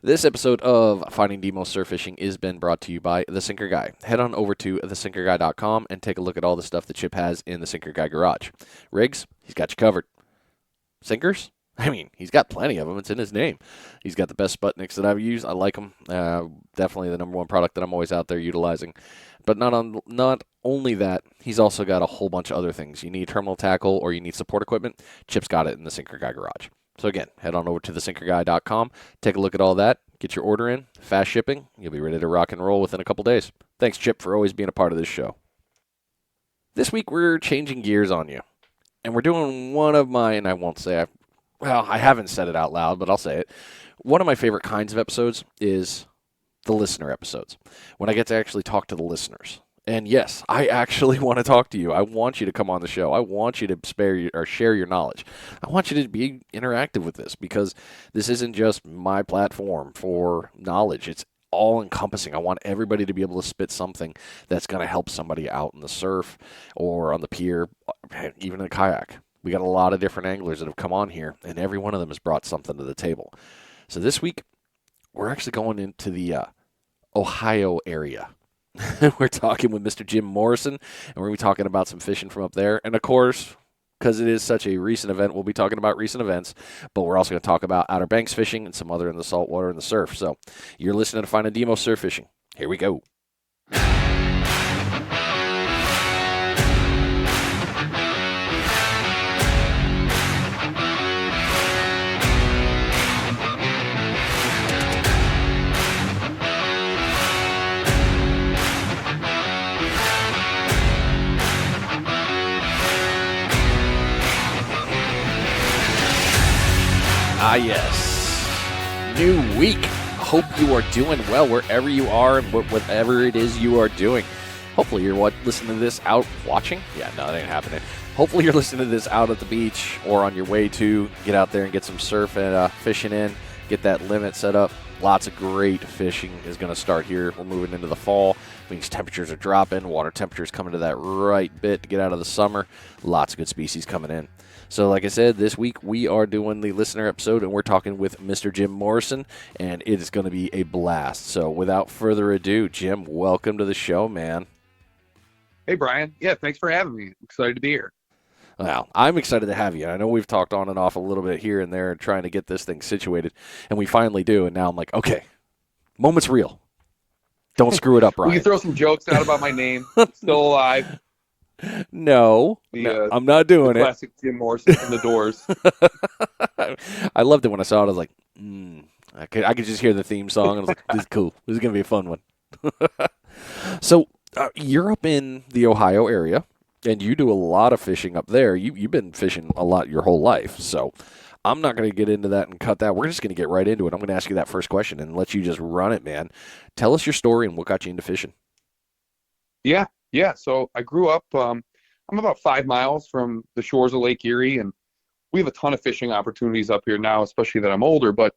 This episode of Finding Demo Surf Fishing is been brought to you by The Sinker Guy. Head on over to thesinkerguy.com and take a look at all the stuff that Chip has in the Sinker Guy garage. Rigs, he's got you covered. Sinkers? I mean, he's got plenty of them. It's in his name. He's got the best Sputniks that I've used. I like them. Definitely the number one product that I'm always out there utilizing. But not only that, he's also got a whole bunch of other things. You need terminal tackle or you need support equipment, Chip's got it in the Sinker Guy garage. So again, head on over to thesinkerguy.com, take a look at all that, get your order in, fast shipping, you'll be ready to rock and roll within a couple days. Thanks, Chip, for always being a part of this show. This week we're changing gears on you, and we're doing one of my, and I won't say, I haven't said it out loud, but I'll say it. One of my favorite kinds of episodes is the listener episodes, when I get to actually talk to the listeners. And yes, I actually want to talk to you. I want you to come on the show. I want you to share your knowledge. I want you to be interactive with this because this isn't just my platform for knowledge. It's all encompassing. I want everybody to be able to spit something that's going to help somebody out in the surf or on the pier, even in a kayak. We got a lot of different anglers that have come on here, and every one of them has brought something to the table. So this week, we're actually going into the Ohio area. We're talking with Mr. Jim Morrison, and we're going to be talking about some fishing from up there. And, of course, because it is such a recent event, we'll be talking about recent events, but we're also going to talk about Outer Banks fishing and some other in the saltwater and the surf. So you're listening to Finding Demo Surf Fishing. Here we go. Ah, yes. New week. Hope you are doing well wherever you are and whatever it is you are doing. Hopefully you're listening to this out watching. Yeah, no, that ain't happening. Hopefully you're listening to this out at the beach or on your way to get out there and get some surf and fishing in. Get that limit set up. Lots of great fishing is going to start here. We're moving into the fall. Means temperatures are dropping. Water temperatures coming to that right bit to get out of the summer. Lots of good species coming in. So like I said, this week we are doing the listener episode, and we're talking with Mr. Jim Morrison, and it is going to be a blast. So without further ado, Jim, welcome to the show, man. Hey, Brian. Yeah, thanks for having me. I'm excited to be here. Well, I'm excited to have you. I know we've talked on and off a little bit here and there trying to get this thing situated, and we finally do, and now I'm like, okay, moment's real. Don't screw it up, Brian. We can throw some jokes out about my name. Still alive. No, I'm not doing it. Classic Jim Morrison from the Doors. I loved it when I saw it. I was like, I could just hear the theme song, and I was like, this is cool. This is going to be a fun one. So you're up in the Ohio area, and you do a lot of fishing up there. You've been fishing a lot your whole life, so I'm not going to get into that and cut that. We're just going to get right into it. I'm going to ask you that first question and let you just run it, man. Tell us your story and what got you into fishing. Yeah. So I grew up, I'm about 5 miles from the shores of Lake Erie, and we have a ton of fishing opportunities up here now, especially that I'm older. But,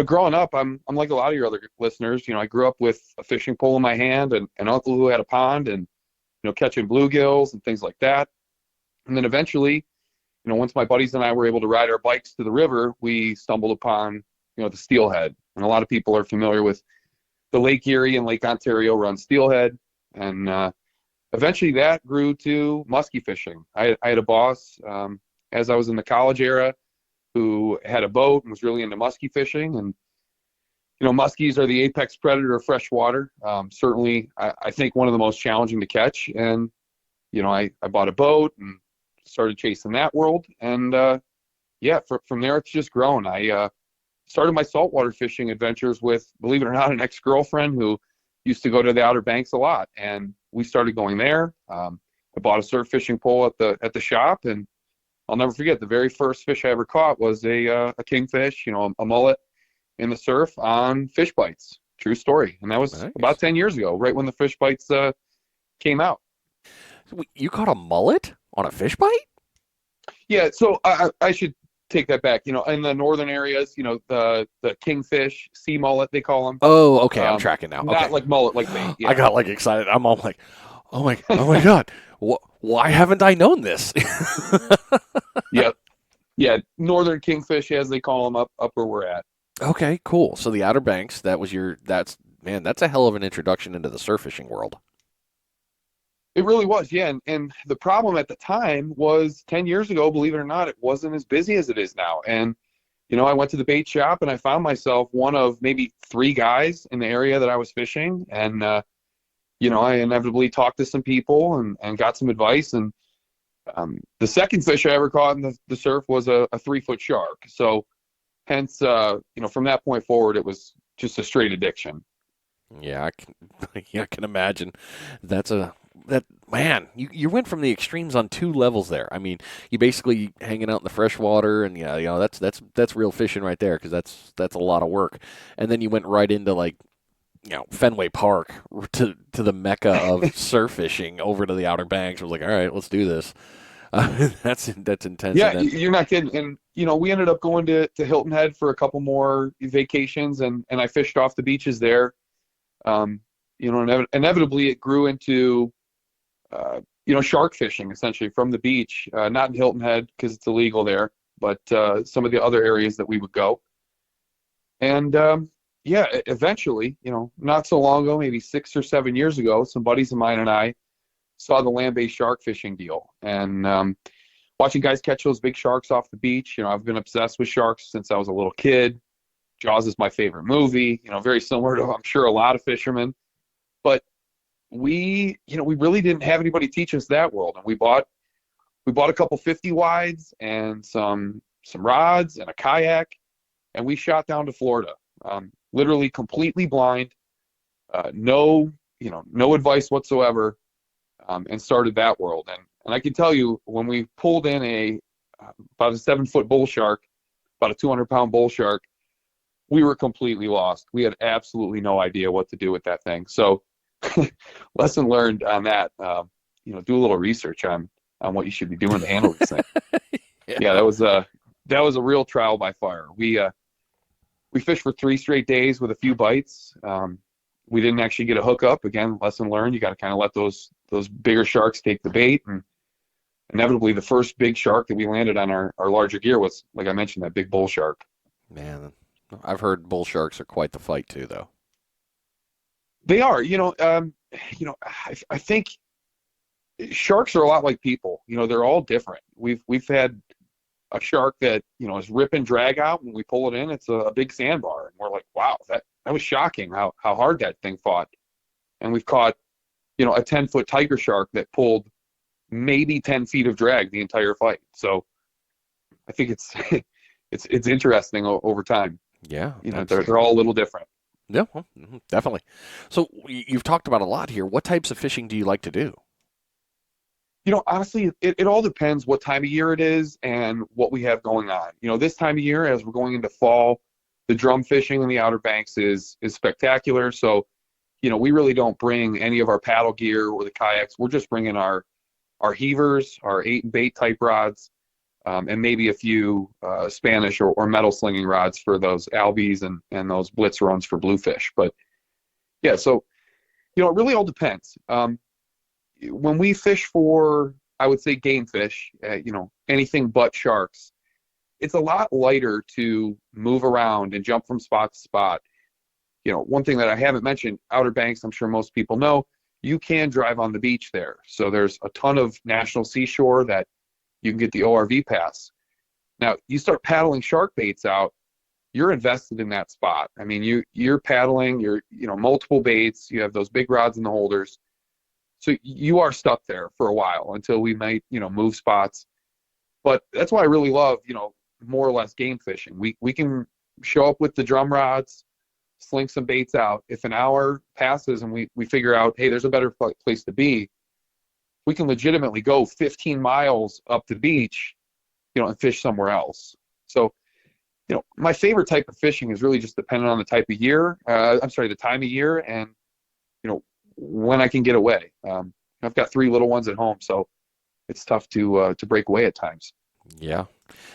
growing up, I'm like a lot of your other listeners. I grew up with a fishing pole in my hand and an uncle who had a pond and, catching bluegills and things like that. And then eventually, once my buddies and I were able to ride our bikes to the river, we stumbled upon, the steelhead. And a lot of people are familiar with the Lake Erie and Lake Ontario run steelhead. And eventually that grew to muskie fishing. I had a boss as I was in the college era who had a boat and was really into muskie fishing. And, muskies are the apex predator of freshwater. Certainly, I think one of the most challenging to catch. And, I bought a boat and started chasing that world. And, from there, it's just grown. I started my saltwater fishing adventures with, believe it or not, an ex-girlfriend who used to go to the Outer Banks a lot. And we started going there. I bought a surf fishing pole at the shop, and I'll never forget the very first fish I ever caught was a kingfish, a mullet in the surf on Fishbites. True story. And that was about 10 years ago, right when the Fishbites came out. You caught a mullet on a fish bite? Yeah, so I should take that back. In the northern areas, the kingfish, sea mullet, they call them. Oh, okay, I'm tracking now. Not okay. like mullet, like bait. Yeah. I got excited. I'm all like, oh my God, why haven't I known this? Yeah, northern kingfish, as they call them up where we're at. Okay, cool. So the Outer Banks, that's a hell of an introduction into the surf fishing world. It really was, yeah. And the problem at the time was 10 years ago, believe it or not, it wasn't as busy as it is now. And, I went to the bait shop and I found myself one of maybe three guys in the area that I was fishing. And, I inevitably talked to some people and got some advice. And the second fish I ever caught in the surf was a 3-foot shark. So hence, from that point forward, it was just a straight addiction. Yeah, I can, yeah, I can imagine. That's a that man. You went from the extremes on two levels there. I mean, you basically hanging out in the fresh water, and yeah, that's real fishing right there because that's a lot of work. And then you went right into like Fenway Park to the mecca of surf fishing over to the Outer Banks. I was like, all right, let's do this. That's intense. Yeah, And then you're not kidding. And we ended up going to Hilton Head for a couple more vacations, and I fished off the beaches there. Inevitably it grew into shark fishing essentially from the beach, not in Hilton Head because it's illegal there, but some of the other areas that we would go. And eventually, not so long ago, maybe 6 or 7 years ago, some buddies of mine and I saw the land-based shark fishing deal, and watching guys catch those big sharks off the beach. I've been obsessed with sharks since I was a little kid. Jaws is my favorite movie, very similar to, I'm sure, a lot of fishermen. But we really didn't have anybody teach us that world. And we bought a couple 50 wides and some rods and a kayak, and we shot down to Florida, literally completely blind, no advice whatsoever, and started that world. And I can tell you, when we pulled in about a 7-foot bull shark, about a 200-pound bull shark, we were completely lost. We had absolutely no idea what to do with that thing. So lesson learned on that. Do a little research on what you should be doing to handle this thing. Yeah, that was a real trial by fire. We fished for 3 straight days with a few bites. We didn't actually get a hookup. Again, lesson learned. You got to kind of let those bigger sharks take the bait. And inevitably, the first big shark that we landed on our larger gear was, like I mentioned, that big bull shark. man, I've heard bull sharks are quite the fight too, though. They are. I think sharks are a lot like people. They're all different. We've had a shark that is rip and drag out. When we pull it in, it's a big sandbar, and we're like, wow, that was shocking how hard that thing fought. And we've caught a 10-foot tiger shark that pulled maybe 10 feet of drag the entire fight. So I think it's it's interesting over time. Yeah, they're all a little different. yeah, well, definitely. So you've talked about a lot here. What types of fishing do you like to do? Honestly, it all depends what time of year it is and what we have going on. This time of year, as we're going into fall, the drum fishing in the Outer Banks is spectacular. So, we really don't bring any of our paddle gear or the kayaks. We're just bringing our heavers, our 8-and-bait type rods, and maybe a few Spanish or metal slinging rods for those albies and those blitz runs for bluefish. But yeah, so it really all depends. When we fish for, I would say, game fish, anything but sharks, it's a lot lighter to move around and jump from spot to spot. One thing that I haven't mentioned, Outer Banks, I'm sure most people know, you can drive on the beach there. So there's a ton of national seashore that you can get the ORV pass. Now, you start paddling shark baits out, you're invested in that spot. I mean, you're paddling, you're multiple baits, you have those big rods in the holders. So you are stuck there for a while until we might, move spots. But that's why I really love, more or less game fishing. We can show up with the drum rods, sling some baits out. If an hour passes and we figure out, hey, there's a better place to be, we can legitimately go 15 miles up the beach, and fish somewhere else. So, my favorite type of fishing is really just dependent on the type of year. The time of year and, when I can get away. I've got 3 little ones at home, so it's tough to break away at times. Yeah,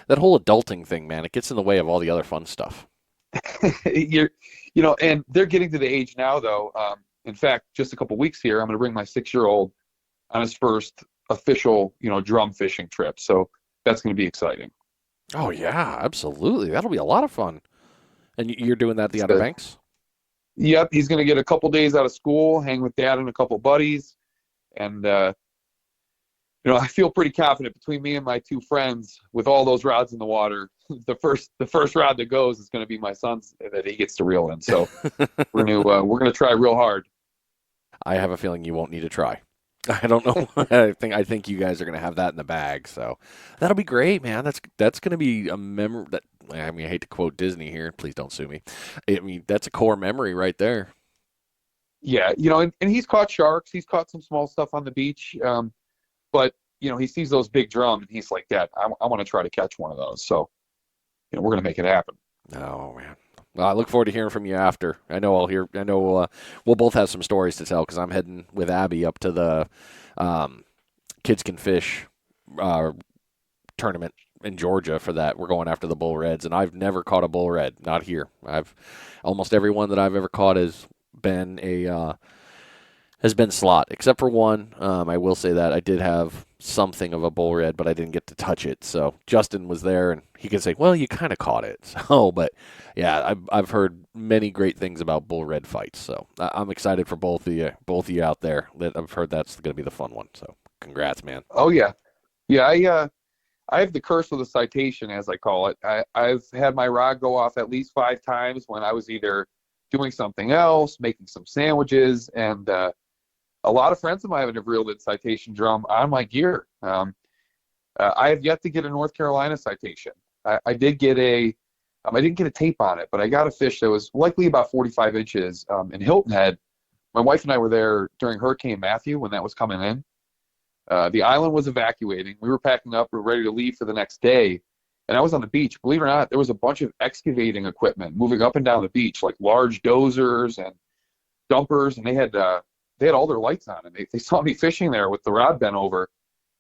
that whole adulting thing, man, it gets in the way of all the other fun stuff. And they're getting to the age now, though. In fact, just a couple weeks here, I'm going to bring my 6-year-old on his first official, drum fishing trip. So that's going to be exciting. Oh yeah, absolutely. That'll be a lot of fun. And you're doing that at the It's Outer good. Banks? Yep, he's going to get a couple days out of school, hang with dad and a couple buddies, and I feel pretty confident between me and my two friends with all those rods in the water. The first rod that goes is going to be my son's that he gets to reel in. So we're gonna try real hard. I have a feeling you won't need to try. I don't know. I think you guys are gonna have that in the bag, so that'll be great, man. That's gonna be a memory. That I mean, I hate to quote Disney here. Please don't sue me. I mean, that's a core memory right there. Yeah, and he's caught sharks. He's caught some small stuff on the beach. But he sees those big drums and he's like, Dad, I want to try to catch one of those. So we're gonna make it happen. Oh man. Well, I look forward to hearing from you after. I know I'll hear. I know we'll both have some stories to tell because I'm heading with Abby up to the Kids Can Fish uh, tournament in Georgia for that. We're going after the bull reds, and I've never caught a bull red. Not here. I've almost every one that I've ever caught has been slot, except for one. I will say that I did have something of a bull red, but I didn't get to touch it. So Justin was there, and he could say, "Well, you kind of caught it." So, but yeah, I've heard many great things about bull red fights. So I'm excited for both of you out there. That I've heard that's going to be the fun one. So congrats, man. Oh yeah, yeah. I have the curse of the citation, as I call it. I've had my rod go off at least 5 times when I was either doing something else, making some sandwiches, and a lot of friends of mine have reeled in citation drum on my gear. I have yet to get a North Carolina citation. I did get I didn't get a tape on it, but I got a fish that was likely about 45 inches in Hilton Head. My wife and I were there during Hurricane Matthew when that was coming in. The island was evacuating. We were packing up. We were ready to leave for the next day. And I was on the beach. Believe it or not, there was a bunch of excavating equipment moving up and down the beach, like large dozers and dumpers, and they had all their lights on, and they saw me fishing there with the rod bent over,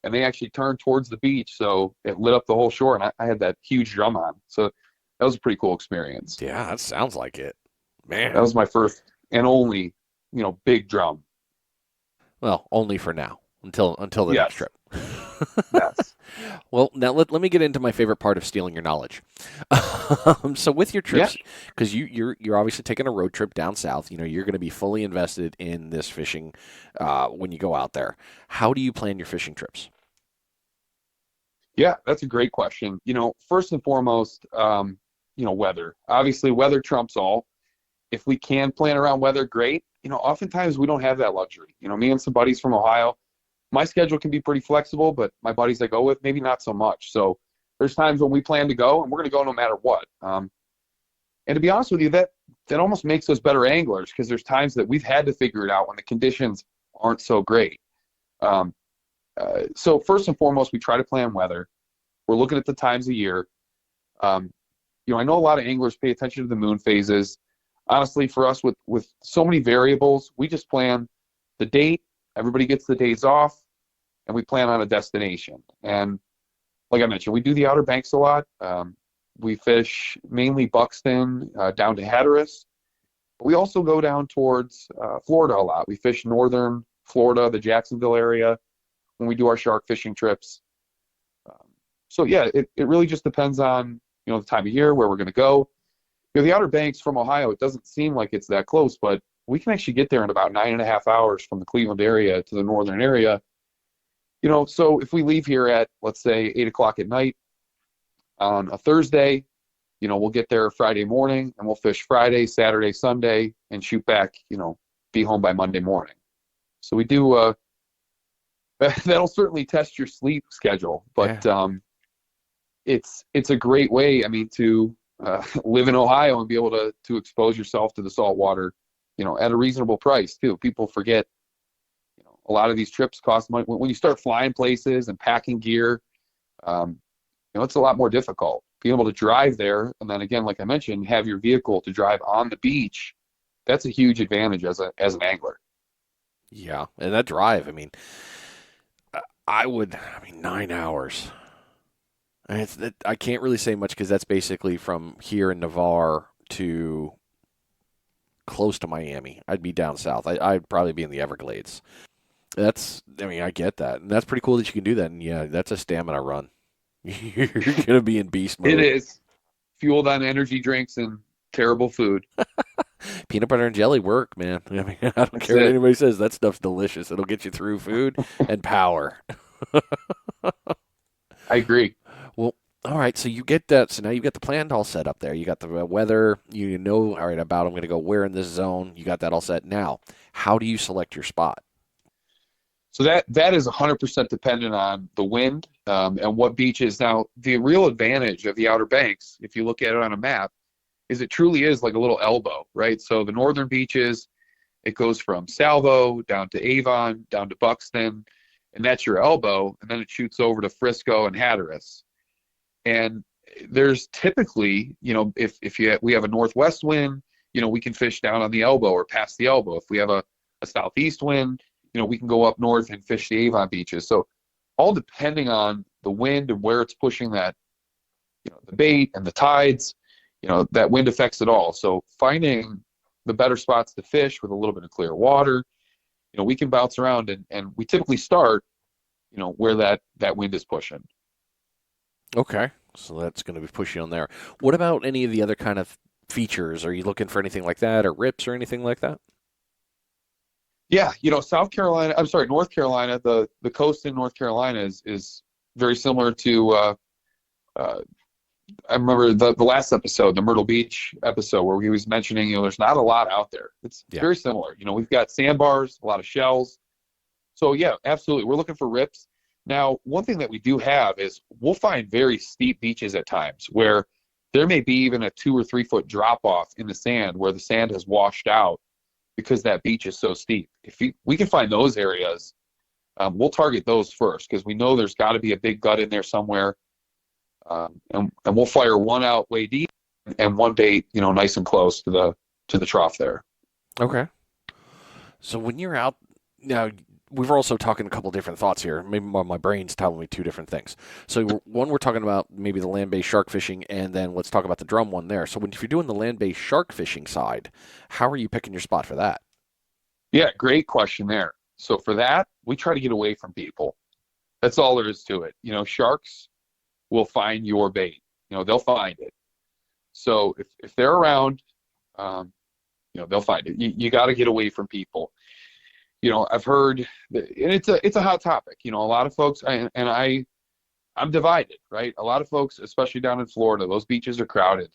and they actually turned towards the beach, so it lit up the whole shore, and I had that huge drum on. So that was a pretty cool experience. Yeah, that sounds like it, That man. was my first and only, big drum. Well, only for now until the next Yes, trip. yes. Well, now let me get into my favorite part of stealing your knowledge. So with your Yeah. trips, because you're obviously taking a road trip down south, you're going to be fully invested in this fishing when you go out there. How do you plan your fishing trips? Yeah, that's a great question. First and foremost, weather. Obviously, weather trumps all. If we can plan around weather, great. Oftentimes we don't have that luxury. Me and some buddies from Ohio, my schedule can be pretty flexible, but my buddies I go with, maybe not so much. So there's times when we plan to go, and we're going to go no matter what. And to be honest with you, that almost makes us better anglers because there's times that we've had to figure it out when the conditions aren't so great. Um, so first and foremost, we try to plan weather. We're looking at the times of year. Um, I know a lot of anglers pay attention to the moon phases. Honestly, for us, with so many variables, we just plan the date. Everybody gets the days off, and we plan on a destination. And like I mentioned, we do the Outer Banks a lot. We fish mainly Buxton down to Hatteras. But we also go down towards Florida a lot. We fish northern Florida, the Jacksonville area, when we do our shark fishing trips. So yeah, it really just depends on the time of year, where we're going to go. The Outer Banks from Ohio, it doesn't seem like it's that close, but we can actually get there in about 9.5 hours from the Cleveland area to the northern area. So if we leave here at, let's say, 8 o'clock at night on a Thursday, we'll get there Friday morning, and we'll fish Friday, Saturday, Sunday, and shoot back, be home by Monday morning. So we do, that'll certainly test your sleep schedule, but Yeah. it's a great way, to live in Ohio and be able to expose yourself to the salt water, at a reasonable price too. People forget, a lot of these trips cost money. When you start flying places and packing gear, it's a lot more difficult. Being able to drive there, and then again, like I mentioned, have your vehicle to drive on the beach, that's a huge advantage as an angler. Yeah, and that drive, I mean, 9 hours. And I can't really say much because that's basically from here in Navarre to close to Miami. I'd be down south. I'd probably be in the Everglades. I get that. And that's pretty cool that you can do that. And yeah, that's a stamina run. You're going to be in beast It mode. is fueled on energy drinks and terrible food. Peanut butter and jelly work, man. I mean, I don't That's care what it. anybody says. That stuff's delicious. It'll get you through food and power. I agree. Well, all right. So you get that. So now you got the plan all set up there. You got the weather. You know, all right, about I'm going to go where in this zone. You got that all set. Now, how do you select your spot? So that is 100% dependent on the wind and what beaches. Now, the real advantage of the Outer Banks, if you look at it on a map, is it truly is like a little elbow, right? So the northern beaches, it goes from Salvo down to Avon, down to Buxton, and that's your elbow, and then it shoots over to Frisco and Hatteras. And there's typically, if we have a northwest wind, we can fish down on the elbow or past the elbow. If we have a southeast wind, we can go up north and fish the Avon beaches. So all depending on the wind and where it's pushing that, the bait and the tides, that wind affects it all. So finding the better spots to fish with a little bit of clear water, we can bounce around and we typically start, where that wind is pushing. Okay. So that's going to be pushy on there. What about any of the other kind of features? Are you looking for anything like that or rips or anything like that? Yeah, North Carolina, the coast in North Carolina is very similar to, I remember the last episode, the Myrtle Beach episode, where he was mentioning, there's not a lot out there. It's very similar. We've got sandbars, a lot of shells. So, yeah, absolutely. We're looking for rips. Now, one thing that we do have is we'll find very steep beaches at times where there may be even a 2 or 3 foot drop off in the sand where the sand has washed out because that beach is so steep. If we can find those areas, we'll target those first because we know there's got to be a big gut in there somewhere. And we'll fire one out way deep and one bait, nice and close to the trough there. Okay. So when you're out now, we're also talking a couple different thoughts here. Maybe my brain's telling me two different things. So one, we're talking about maybe the land-based shark fishing, and then let's talk about the drum one there. So if you're doing the land-based shark fishing side, how are you picking your spot for that? Yeah, great question there. So for that, we try to get away from people. That's all there is to it. Sharks will find your bait. They'll find it. So if they're around, they'll find it. You got to get away from people. I've heard, and it's a hot topic. A lot of folks, I'm divided, right? A lot of folks, especially down in Florida, those beaches are crowded.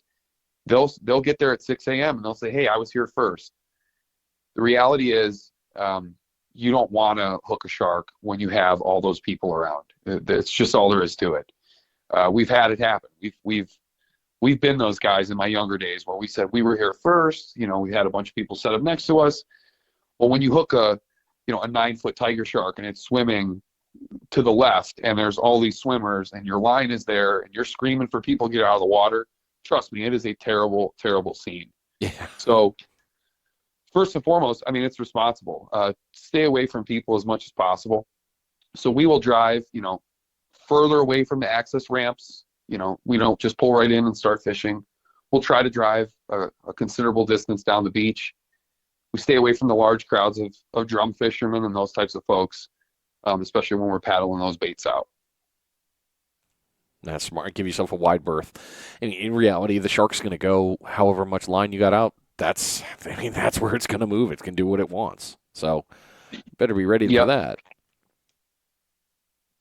They'll get there at 6 a.m. and they'll say, "Hey, I was here first." The reality is, you don't want to hook a shark when you have all those people around. It's just all there is to it. We've had it happen. We've been those guys in my younger days where we said we were here first. We had a bunch of people set up next to us. Well, when you hook a 9-foot tiger shark and it's swimming to the left and there's all these swimmers and your line is there and you're screaming for people to get out of the water, trust me, it is a terrible, terrible scene. Yeah. So first and foremost, it's responsible. Stay away from people as much as possible. So we will drive, further away from the access ramps. We don't just pull right in and start fishing. We'll try to drive a considerable distance down the beach. We stay away from the large crowds of drum fishermen and those types of folks, especially when we're paddling those baits out. That's smart. Give yourself a wide berth. And in reality, the shark's going to go however much line you got out. That's where it's going to move. It can do what it wants. So better be ready for that.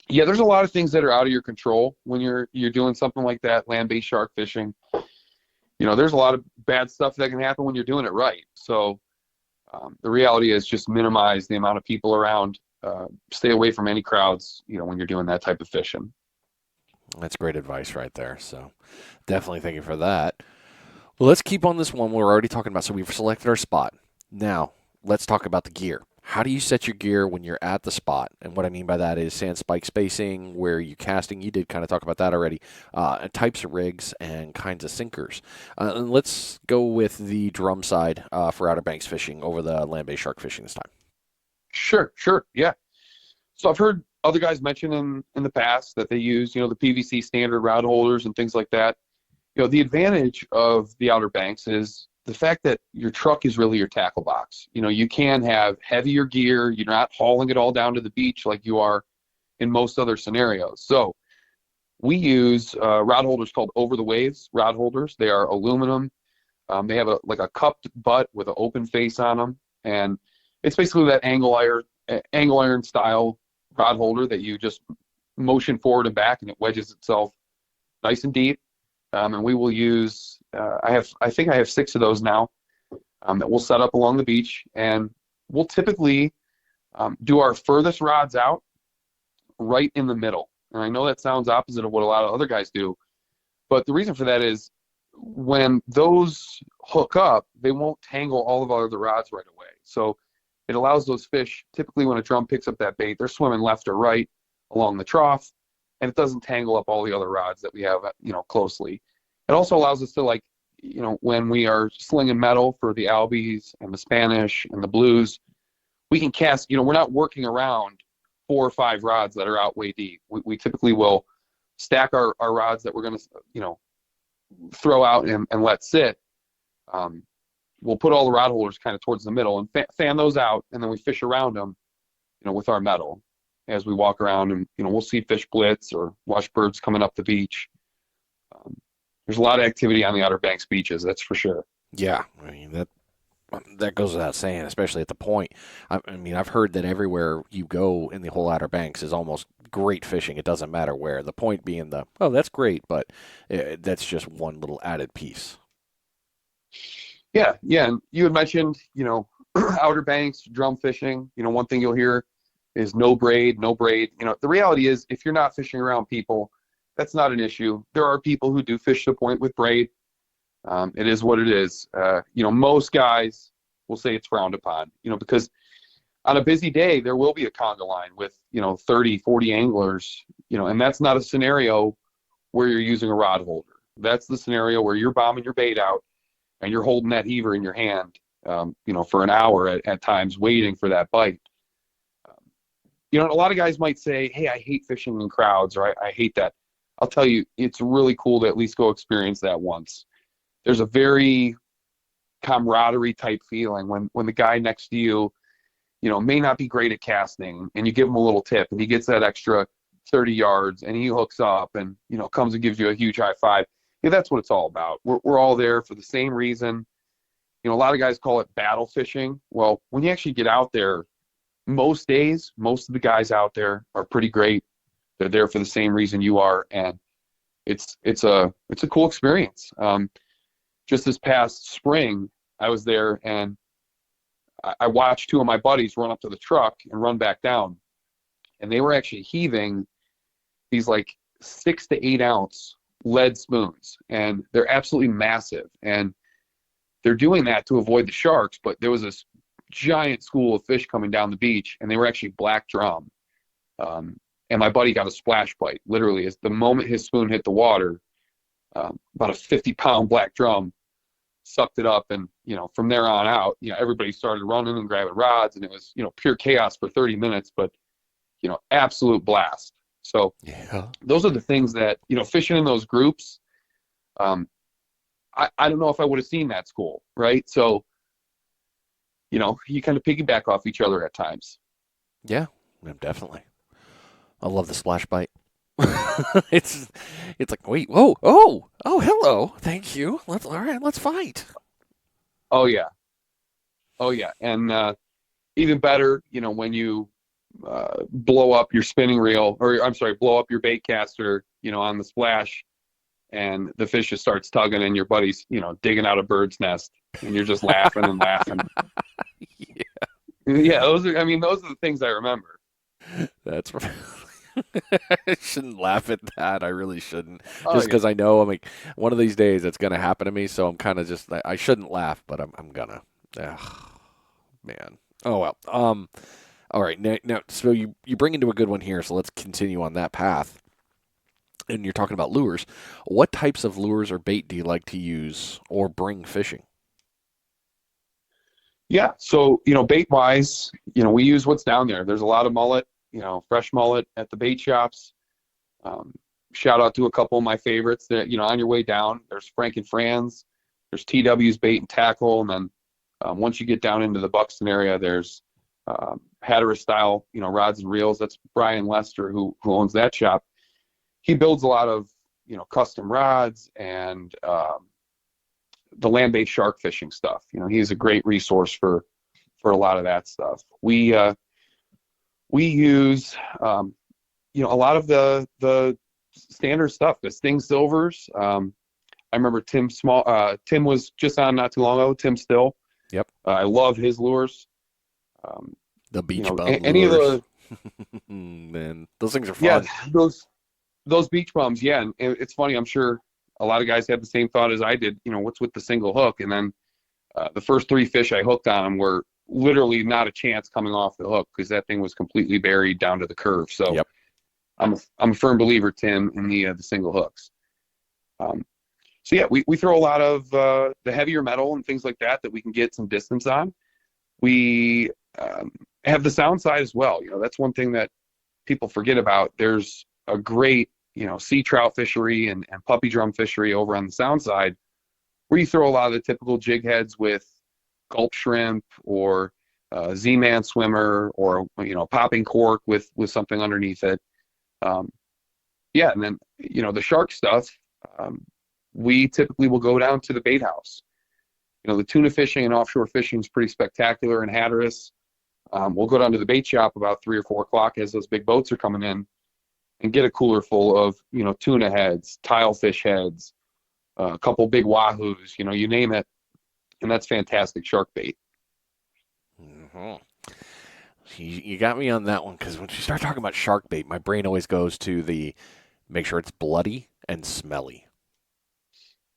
Yeah, there's a lot of things that are out of your control when you're doing something like that, land-based shark fishing. There's a lot of bad stuff that can happen when you're doing it right. So the reality is just minimize the amount of people around. Stay away from any crowds, when you're doing that type of fishing. That's great advice right there. So definitely thank you for that. Well, let's keep on this one we're already talking about. So we've selected our spot. Now, let's talk about the gear. How do you set your gear when you're at the spot? And what I mean by that is sand spike spacing, where are you casting? You did kind of talk about that already. Types of rigs and kinds of sinkers. And let's go with the drum side for Outer Banks fishing over the land-based shark fishing this time. Sure, yeah. So I've heard other guys mention in the past that they use, the PVC standard rod holders and things like that. The advantage of the Outer Banks is the fact that your truck is really your tackle box. You can have heavier gear. You're not hauling it all down to the beach like you are in most other scenarios. So we use rod holders called over the waves rod holders. They are aluminum. They have a cupped butt with an open face on them, and it's basically that angle iron style rod holder that you just motion forward and back, and it wedges itself nice and deep. And we will use I think I have 6 of those now that we'll set up along the beach, and we'll typically do our furthest rods out right in the middle. And I know that sounds opposite of what a lot of other guys do, but the reason for that is when those hook up, they won't tangle all of our other rods right away. So it allows those fish, typically when a drum picks up that bait, they're swimming left or right along the trough, and it doesn't tangle up all the other rods that we have, closely. It also allows us to, when we are slinging metal for the Albies and the Spanish and the Blues, we can cast, we're not working around 4 or 5 rods that are out way deep. We typically will stack our rods that we're going to, throw out and let sit. We'll put all the rod holders kind of towards the middle and fan those out, and then we fish around them, with our metal as we walk around, and we'll see fish blitz or watch birds coming up the beach. There's a lot of activity on the Outer Banks beaches, that's for sure. Yeah, I mean that goes without saying, especially at the point. I mean, I've heard that everywhere you go in the whole Outer Banks is almost great fishing. It doesn't matter where. The point being that's great, but that's just one little added piece. Yeah. And you had mentioned, Outer Banks, drum fishing. One thing you'll hear is no braid. The reality is, if you're not fishing around people, that's not an issue. There are people who do fish the point with braid. It is what it is. Most guys will say it's frowned upon, because on a busy day, there will be a conga line with, 30, 40 anglers, and that's not a scenario where you're using a rod holder. That's the scenario where you're bombing your bait out and you're holding that heaver in your hand, for an hour at times, waiting for that bite. A lot of guys might say, hey, I hate fishing in crowds, or I hate that. I'll tell you, it's really cool to at least go experience that once. There's a very camaraderie type feeling when the guy next to you, may not be great at casting, and you give him a little tip, and he gets that extra 30 yards, and he hooks up and, comes and gives you a huge high five. Yeah, that's what it's all about. We're all there for the same reason. A lot of guys call it battle fishing. Well, when you actually get out there, most days, most of the guys out there are pretty great. They're there for the same reason you are, and it's a cool experience. Just this past spring, I was there, and I watched 2 of my buddies run up to the truck and run back down, and they were actually heaving these 6 to 8 ounce lead spoons, and they're absolutely massive, and they're doing that to avoid the sharks. But there was this giant school of fish coming down the beach, and they were actually black drum. And my buddy got a splash bite. Literally, as the moment his spoon hit the water, about a 50-pound black drum sucked it up, and from there on out, everybody started running and grabbing rods, and it was pure chaos for 30 minutes, but absolute blast. So yeah, those are the things that fishing in those groups. I don't know if I would have seen that school, right? So you kind of piggyback off each other at times. Yeah, definitely. I love the splash bite. It's like, wait, whoa, oh, hello, thank you. Let's fight. Oh yeah, and even better, when you blow up your spinning reel, or I'm sorry, blow up your bait caster, on the splash, and the fish just starts tugging, and your buddy's, digging out a bird's nest, and you're just laughing and laughing. Yeah, those are the things I remember. That's right. I shouldn't laugh at that. I really shouldn't. Just because I know one of these days it's going to happen to me. So I'm kind of just, I shouldn't laugh, but I'm going to. Man. Oh, well. All right. Now, so you bring into a good one here. So let's continue on that path. And you're talking about lures. What types of lures or bait do you like to use or bring fishing? Yeah. So, bait wise, we use what's down there. There's a lot of mullet. Fresh mullet at the bait shops. Shout out to a couple of my favorites that, on your way down, there's Frank and Frans, there's TW's Bait and Tackle. And then once you get down into the Buxton area, there's Hatteras style, rods and reels. That's Brian Lester, who owns that shop. He builds a lot of, custom rods and the land-based shark fishing stuff. He's a great resource for a lot of that stuff. We use a lot of the standard stuff, the Sting Silvers. I remember Tim was just on not too long ago. Tim Still. Yep. I love his lures. The beach bum any lures. of the Man, those things are fun. Yeah, those beach bums. Yeah, and it's funny. I'm sure a lot of guys had the same thought as I did. What's with the single hook? And then the first 3 fish I hooked on them were literally not a chance coming off the hook because that thing was completely buried down to the curve. So yep. I'm a firm believer, Tim, in the single hooks. So yeah, we throw a lot of the heavier metal and things like that we can get some distance on. We have the sound side as well. That's one thing that people forget about. There's a great sea trout fishery and puppy drum fishery over on the sound side, where you throw a lot of the typical jig heads with gulp shrimp or Z-Man swimmer or popping cork with something underneath it. And then the shark stuff. We typically will go down to the bait house. The tuna fishing and offshore fishing is pretty spectacular in Hatteras. We'll go down to the bait shop about 3 or 4 o'clock as those big boats are coming in and get a cooler full of, tuna heads, tilefish heads, a couple big wahoos, you name it. And that's fantastic shark bait. Mm-hmm. You got me on that one because when you start talking about shark bait, my brain always goes to make sure it's bloody and smelly.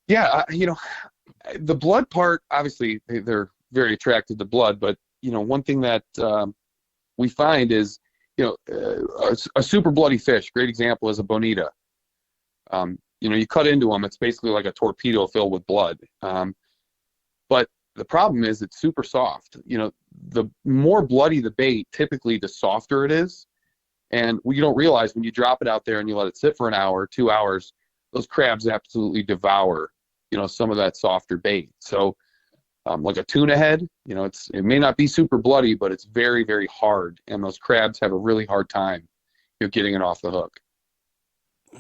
Yeah, the blood part, obviously, they're very attracted to blood, but, one thing that we find is, a super bloody fish, great example is a bonita. You cut into them, it's basically like a torpedo filled with blood. But the problem is it's super soft. The more bloody the bait, typically the softer it is. And you don't realize when you drop it out there and you let it sit for an hour, 2 hours, those crabs absolutely devour, some of that softer bait. So like a tuna head, it may not be super bloody, but it's very, very hard. And those crabs have a really hard time, getting it off the hook.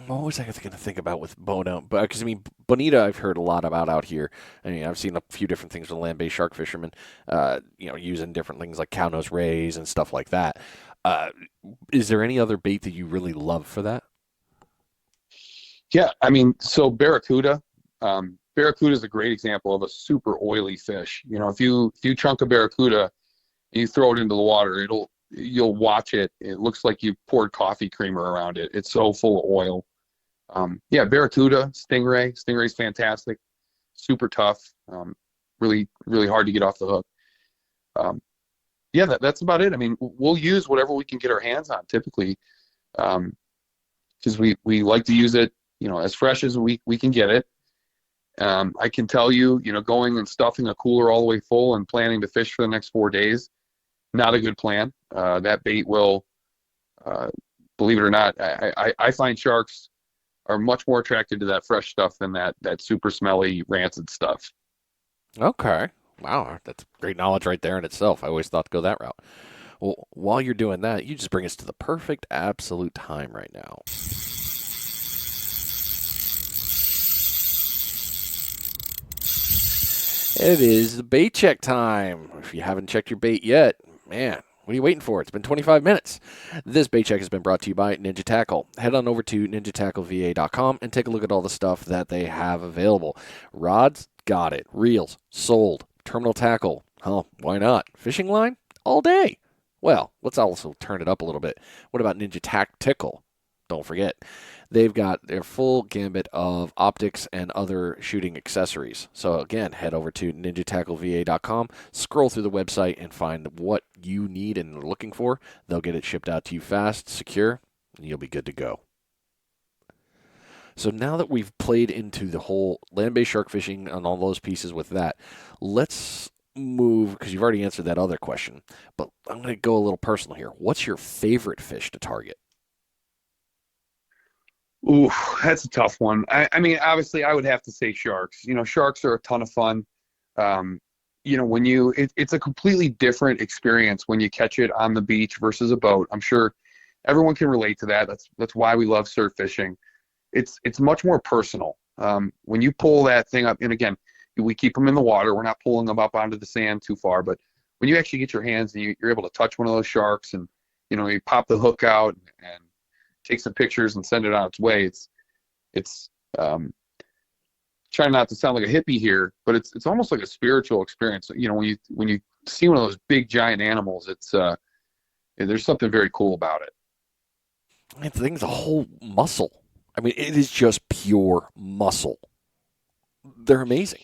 What was I going to think about with Bono? Because, bonita I've heard a lot about out here. I've seen a few different things with land-based shark fishermen, using different things like cow nose rays and stuff like that. Is there any other bait that you really love for that? Yeah, so barracuda. Barracuda is a great example of a super oily fish. If you chunk a barracuda and you throw it into the water, you'll watch it. It looks like you poured coffee creamer around it. It's so full of oil. Barracuda, stingray. Stingray's fantastic. Super tough. Really, really hard to get off the hook. That's about it. We'll use whatever we can get our hands on typically, because we like to use it, as fresh as we can get it. I can tell you, going and stuffing a cooler all the way full and planning to fish for the next 4 days, not a good plan. That bait will, believe it or not, I find sharks are much more attracted to that fresh stuff than that super smelly, rancid stuff. Okay. Wow, that's great knowledge right there in itself. I always thought to go that route. Well, while you're doing that, you just bring us to the perfect absolute time right now. It is the bait check time. If you haven't checked your bait yet, man, what are you waiting for? It's been 25 minutes. This bait check has been brought to you by Ninja Tackle. Head on over to ninjatackleva.com and take a look at all the stuff that they have available. Rods, got it. Reels, sold. Terminal tackle, why not? Fishing line, all day. Well, let's also turn it up a little bit. What about Ninja Tactical? Don't forget, they've got their full gambit of optics and other shooting accessories. So again, head over to ninjatackleva.com, scroll through the website, and find what you need and are looking for. They'll get it shipped out to you fast, secure, and you'll be good to go. So now that we've played into the whole land-based shark fishing and all those pieces with that, let's move, because you've already answered that other question, but I'm going to go a little personal here. What's your favorite fish to target? Ooh, that's a tough one. Obviously, I would have to say sharks. Sharks are a ton of fun. It's a completely different experience when you catch it on the beach versus a boat. I'm sure everyone can relate to that. That's why we love surf fishing. It's much more personal. When you pull that thing up, and again, we keep them in the water. We're not pulling them up onto the sand too far, but when you actually get your hands and you're able to touch one of those sharks and, you pop the hook out and take some pictures and send it on its way, it's trying not to sound like a hippie here, but it's almost like a spiritual experience. When you see one of those big giant animals, there's something very cool about it. The thing's a whole muscle. I mean, it is just pure muscle. They're amazing.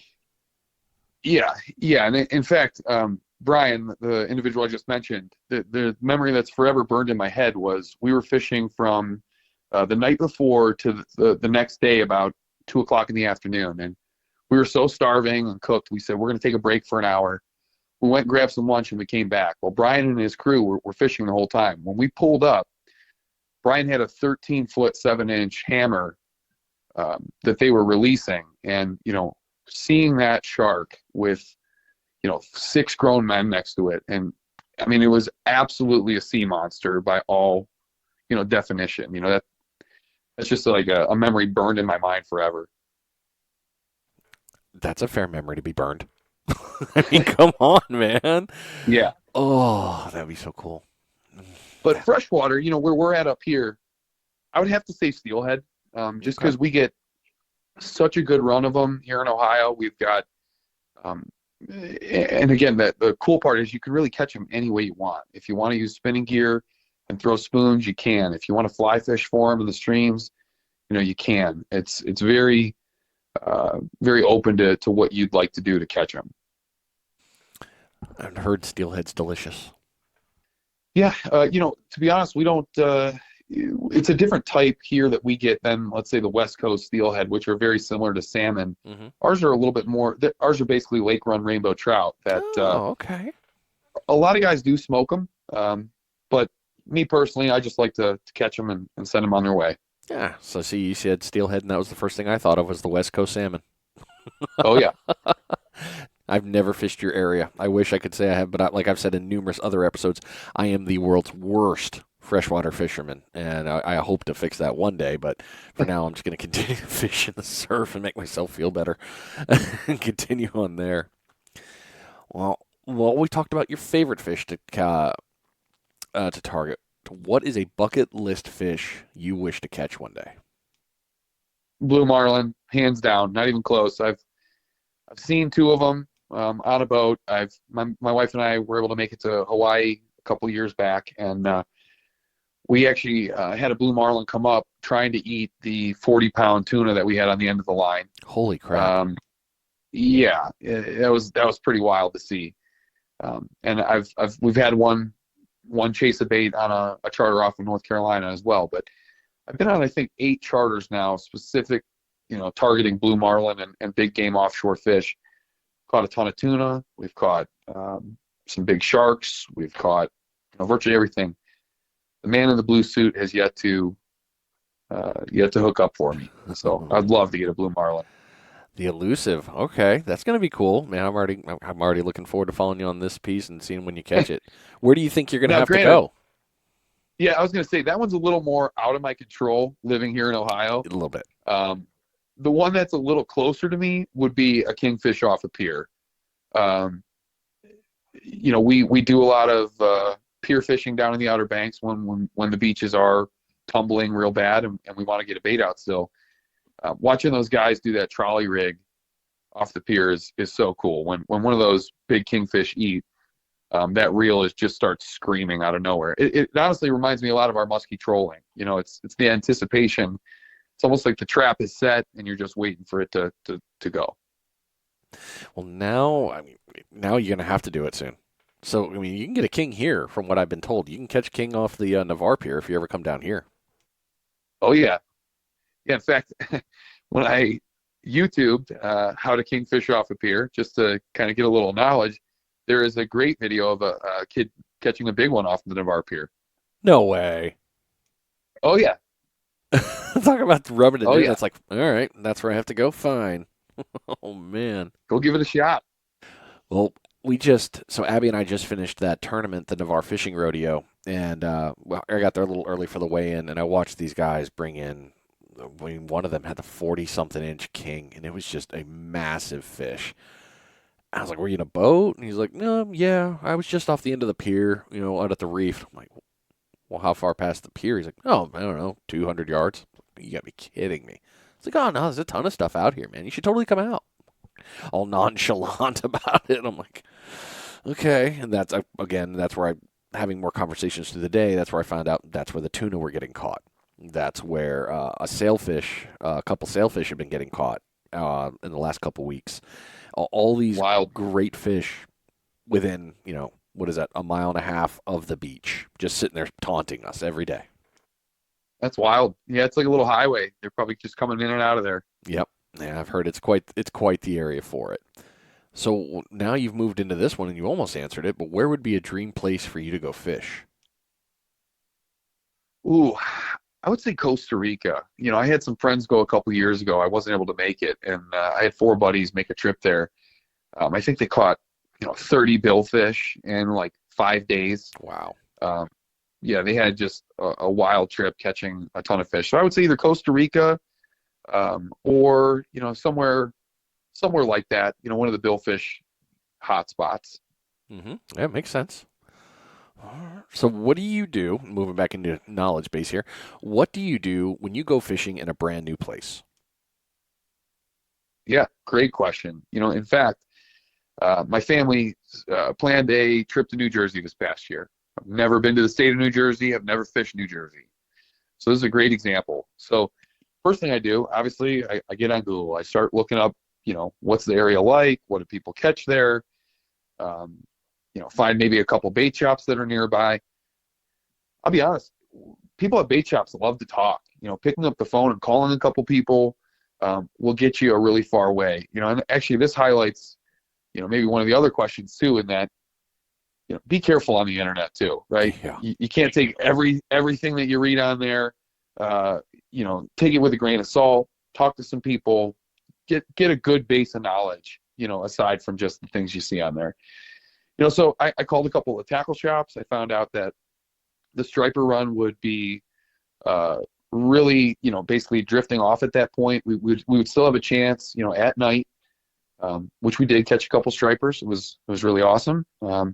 Yeah. And in fact, Brian, the individual I just mentioned, the memory that's forever burned in my head was we were fishing from the night before to the next day about 2:00 in the afternoon. And we were so starving and cooked, we said, we're going to take a break for an hour. We went and grabbed some lunch and we came back. Well, Brian and his crew were fishing the whole time. When we pulled up, Brian had a 13-foot, 7-inch hammer that they were releasing. And, seeing that shark with, 6 grown men next to it. And I mean, it was absolutely a sea monster by all, definition. That's just like a memory burned in my mind forever. That's a fair memory to be burned. I mean, come on, man. Yeah. Oh, that'd be so cool. But freshwater, where we're at up here, I would have to say steelhead, just because we get such a good run of them here in Ohio. We've got, and again, the cool part is you can really catch them any way you want. If you want to use spinning gear and throw spoons, you can. If you want to fly fish for them in the streams, you can. It's very, very open to what you'd like to do to catch them. I've heard steelhead's delicious. Yeah, to be honest, we don't. It's a different type here that we get than, let's say, the West Coast steelhead, which are very similar to salmon. Mm-hmm. Ours are a little bit more. Ours are basically lake run rainbow trout. That okay. A lot of guys do smoke them, but me personally, I just like to catch them and send them on their way. Yeah. So see, you said steelhead, and that was the first thing I thought of was the West Coast salmon. Oh yeah. I've never fished your area. I wish I could say I have, but like I've said in numerous other episodes, I am the world's worst freshwater fisherman, and I hope to fix that one day, but for now I'm just going to continue to fish in the surf and make myself feel better and continue on there. Well, we talked about your favorite fish to target. What is a bucket list fish you wish to catch one day? Blue marlin, hands down, not even close. I've seen 2 of them on a boat. My wife and I were able to make it to Hawaii a couple years back, and we actually had a blue marlin come up trying to eat the 40-pound tuna that we had on the end of the line. Holy crap! Yeah, that was pretty wild to see. And we've had one chase a bait on a charter off of North Carolina as well. But I've been on, I think, 8 charters now, specific, targeting blue marlin and big game offshore fish. Caught a ton of tuna. We've caught some big sharks. We've caught virtually everything. The man in the blue suit has yet to hook up for me. So I'd love to get a blue marlin. The elusive. Okay, that's going to be cool, man. I'm already looking forward to following you on this piece and seeing when you catch it. Where do you think you're going to have to go? Yeah, I was going to say that one's a little more out of my control living here in Ohio. A little bit. The one that's a little closer to me would be a kingfish off a pier. We do a lot of pier fishing down in the Outer Banks when the beaches are tumbling real bad and we want to get a bait out still. Watching those guys do that trolley rig off the pier is so cool. When one of those big kingfish eat, that reel just starts screaming out of nowhere. It honestly reminds me a lot of our musky trolling. It's the anticipation. It's almost like the trap is set and you're just waiting for it to go. Well, now you're going to have to do it soon. So, you can get a king here from what I've been told. You can catch king off the Navarre Pier if you ever come down here. Oh, yeah. Yeah, in fact, when I YouTubed how to kingfish off a pier, just to kind of get a little knowledge, there is a great video of a kid catching a big one off the Navarre Pier. No way. Oh, yeah. Talk about rubbing it in. Yeah. It's like, all right, that's where I have to go. Fine. Oh, man. Go give it a shot. Well, Abby and I just finished that tournament, the Navarre Fishing Rodeo, and I got there a little early for the weigh-in, and I watched these guys bring in I mean, one of them had the 40-something inch king, and it was just a massive fish. I was like, "Were you in a boat?" And he's like, "No, yeah, I was just off the end of the pier, out at the reef." I'm like, "Well, how far past the pier?" He's like, "Oh, I don't know, 200 yards." You got to be kidding me. It's like, "Oh no, there's a ton of stuff out here, man. You should totally come out." All nonchalant about it. I'm like, "Okay," and that's where I'm having more conversations through the day. That's where I found out that's where the tuna were getting caught. That's where a couple sailfish have been getting caught in the last couple weeks. All these Wild. great fish within, what is that, a mile and a half of the beach, just sitting there taunting us every day. That's wild. Yeah, it's like a little highway. They're probably just coming in and out of there. Yep. Yeah, I've heard it's quite the area for it. So now you've moved into this one and you almost answered it, but where would be a dream place for you to go fish? Ooh, I would say Costa Rica. I had some friends go a couple years ago. I wasn't able to make it, and I had 4 buddies make a trip there. I think they caught 30 billfish in like 5 days. Wow. Yeah, they had just a wild trip catching a ton of fish. So I would say either Costa Rica, or somewhere like that. One of the billfish hot spots. Mm-hmm. Yeah, makes sense. So what do you do, moving back into knowledge base here, what do you do when you go fishing in a brand new place? Yeah, great question. In fact, my family planned a trip to New Jersey this past year. I've never been to the state of New Jersey. I've never fished New Jersey. So this is a great example. So first thing I do, obviously, I get on Google. I start looking up, what's the area like? What do people catch there? Find maybe a couple bait shops that are nearby. I'll be honest, people at bait shops love to talk. Picking up the phone and calling a couple people will get you a really far way. And actually this highlights, maybe one of the other questions too, in that, be careful on the internet too, right? Yeah. You can't take everything that you read on there. Take it with a grain of salt. Talk to some people. Get a good base of knowledge. Aside from just the things you see on there. So I called a couple of tackle shops. I found out that the striper run would be really, basically drifting off at that point. We would still have a chance, at night, which we did catch a couple stripers. It was really awesome. But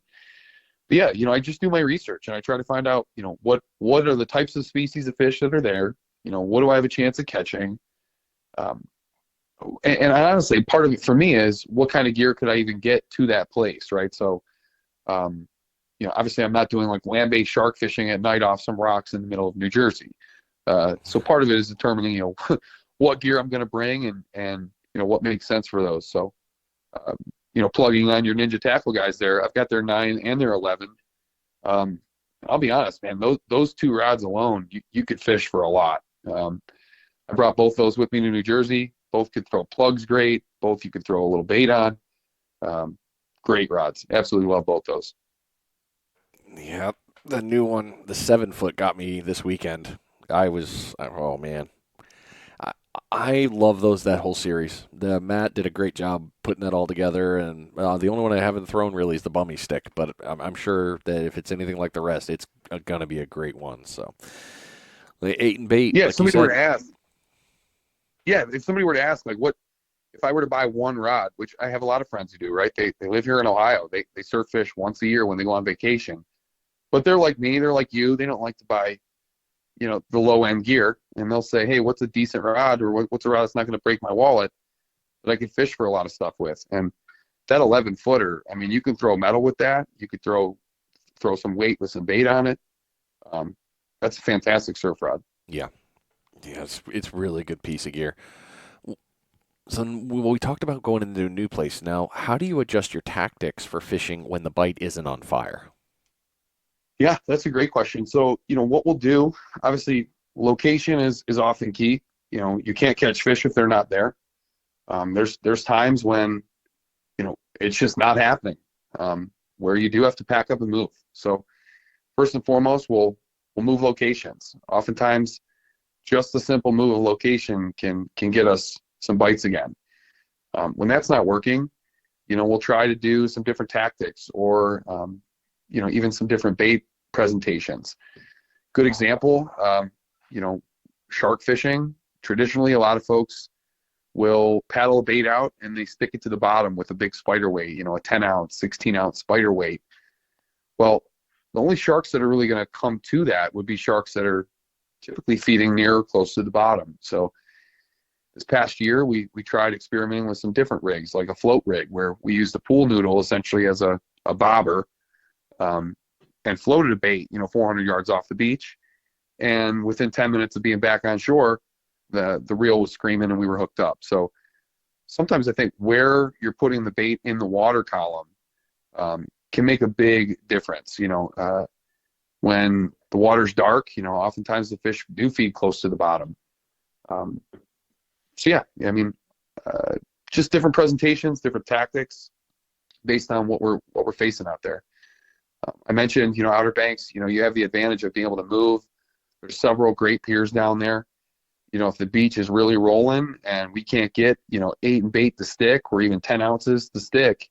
yeah, I just do my research and I try to find out, what are the types of species of fish that are there? What do I have a chance of catching? And honestly, part of it for me is what kind of gear could I even get to that place, right? So, obviously I'm not doing like land-based shark fishing at night off some rocks in the middle of New Jersey. So part of it is determining, what gear I'm going to bring and what makes sense for those. So, plugging on your Ninja Tackle guys there, I've got their 9 and their 11. I'll be honest, man, those 2 rods alone, you could fish for a lot. I brought both those with me to New Jersey. Both could throw plugs great. Both you could throw a little bait on. Great rods. Absolutely love both those. Yep. The new one, the 7-foot, got me this weekend. Oh man. I love that whole series. Matt did a great job putting that all together, and the only one I haven't thrown really is the bummy stick, but I'm sure that if it's anything like the rest, it's going to be a great one. So, the 8 and bait. Yeah, like if somebody were to ask. Yeah, if somebody were to ask, like, what if I were to buy one rod, which I have a lot of friends who do, right? They live here in Ohio. They surf fish once a year when they go on vacation. But they're like me, they're like you. They don't like to buy, the low end gear. And they'll say, hey, what's a decent rod, or what's a rod that's not going to break my wallet that I can fish for a lot of stuff with? And that 11-footer, I mean, you can throw metal with that. You could throw some weight with some bait on it. That's a fantastic surf rod. Yeah. Yeah, it's really good piece of gear. So we talked about going into a new place. Now, how do you adjust your tactics for fishing when the bite isn't on fire? Yeah, that's a great question. So, what we'll do, obviously, location is often key. You can't catch fish if they're not there. There's times when, it's just not happening, where you do have to pack up and move. So first and foremost, we'll move locations. Oftentimes, just the simple move of location can get us some bites again. When that's not working, we'll try to do some different tactics or, even some different bait presentations. Good example, shark fishing, traditionally, a lot of folks will paddle a bait out and they stick it to the bottom with a big spider weight, a 10-ounce, 16-ounce spider weight. Well, the only sharks that are really going to come to that would be sharks that are typically feeding near or close to the bottom. So this past year, we tried experimenting with some different rigs, like a float rig, where we used a pool noodle essentially as a bobber, and floated a bait, 400 yards off the beach. And within 10 minutes of being back on shore, the reel was screaming and we were hooked up. So sometimes I think where you're putting the bait in the water column can make a big difference. When the water's dark, oftentimes the fish do feed close to the bottom. So yeah, I mean, just different presentations, different tactics based on what we're facing out there. I mentioned, Outer Banks, you have the advantage of being able to move. There's several great piers down there. If the beach is really rolling and we can't get, 8 and bait to stick or even 10 ounces to stick,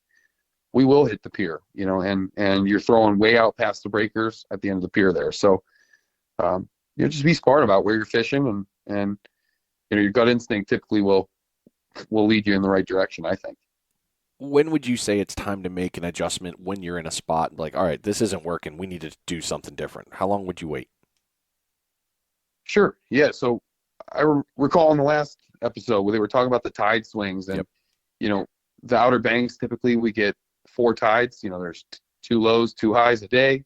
we will hit the pier, and you're throwing way out past the breakers at the end of the pier there. So, just be smart about where you're fishing, and your gut instinct typically will lead you in the right direction, I think. When would you say it's time to make an adjustment when you're in a spot like, all right, this isn't working, we need to do something different? How long would you wait? Sure. Yeah. So I recall in the last episode where they were talking about the tide swings, and, the Outer Banks, typically we get 4 tides. There's 2 lows, 2 highs a day.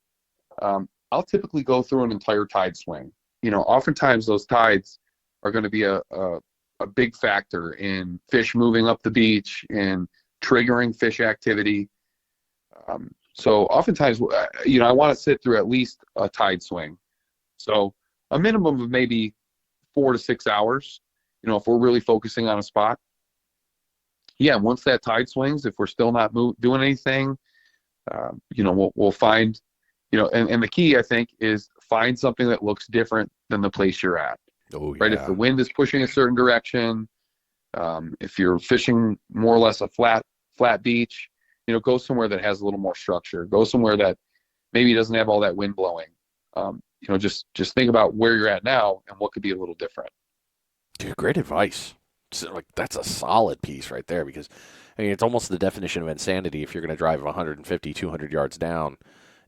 I'll typically go through an entire tide swing. Oftentimes those tides are going to be a big factor in fish moving up the beach and triggering fish activity. So oftentimes, I want to sit through at least a tide swing. So a minimum of maybe 4 to 6 hours, if we're really focusing on a spot. Yeah, once that tide swings, if we're still not doing anything, we'll find, and the key, I think, is find something that looks different than the place you're at. Oh, yeah. Right? If the wind is pushing a certain direction, if you're fishing more or less a flat beach, go somewhere that has a little more structure. Go somewhere that maybe doesn't have all that wind blowing. Just think about where you're at now and what could be a little different. Dude, great advice. So, that's a solid piece right there, because it's almost the definition of insanity if you're going to drive 150, 200 yards down,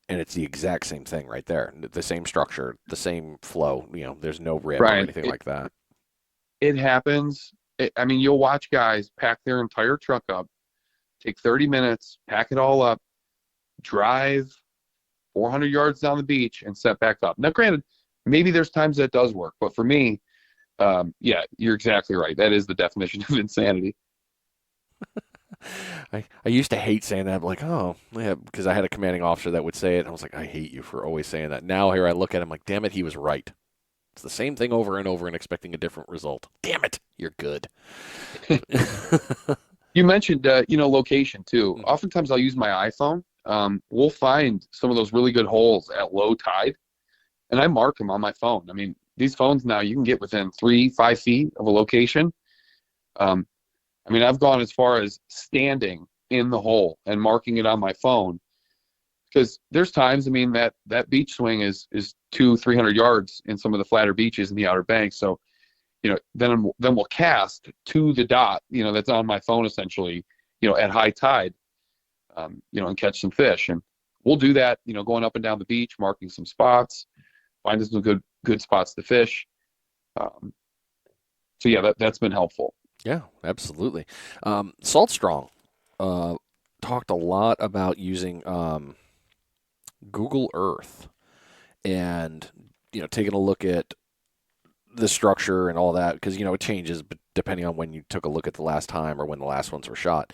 and it's the exact same thing right there. The same structure, the same flow. There's no rip or anything like that. It happens. You'll watch guys pack their entire truck up, take 30 minutes, pack it all up, drive 400 yards down the beach, and set back up. Now, granted, maybe there's times that does work, but for me, yeah, you're exactly right. That is the definition of insanity. I used to hate saying that. I'm like, oh, yeah, because I had a commanding officer that would say it. And I was like, I hate you for always saying that. Now here I look at him like, damn it, he was right. It's the same thing over and over and expecting a different result. Damn it, you're good. You mentioned, location too. Oftentimes I'll use my iPhone. We'll find some of those really good holes at low tide, and I mark them on my phone. These phones now, you can get within 3-5 feet of a location. I've gone as far as standing in the hole and marking it on my phone, because there's times, that beach swing is 200-300 yards in some of the flatter beaches in the Outer Banks. So, then we'll cast to the dot, that's on my phone essentially, at high tide, and catch some fish. And we'll do that, going up and down the beach, marking some spots, finding some good spots to fish. So yeah, that's been helpful. Yeah, absolutely. Salt Strong talked a lot about using Google Earth and taking a look at the structure and all that, because it changes depending on when you took a look at the last time or when the last ones were shot.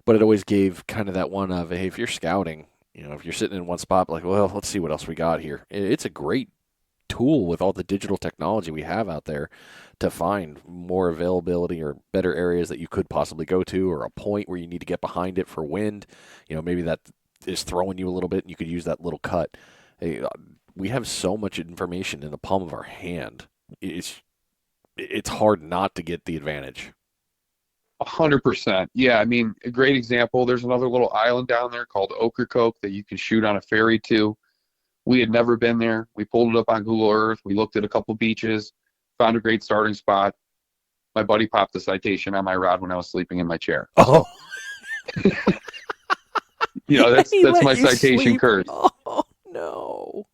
But it always gave kind of that one of, hey, if you're scouting, if you're sitting in one spot, like, well, let's see what else we got here. It's a great tool with all the digital technology we have out there to find more availability or better areas that you could possibly go to, or a point where you need to get behind it for wind. Maybe that is throwing you a little bit and you could use that little cut. We have so much information in the palm of our hand. It's hard not to get the advantage. 100%. Yeah, a great example. There's another little island down there called Ocracoke that you can shoot on a ferry to. We had never been there. We pulled it up on Google Earth. We looked at a couple beaches, found a great starting spot. my buddy popped a citation on my rod when I was sleeping in my chair. Oh, That's he let my you citation sleep. curse. Oh no,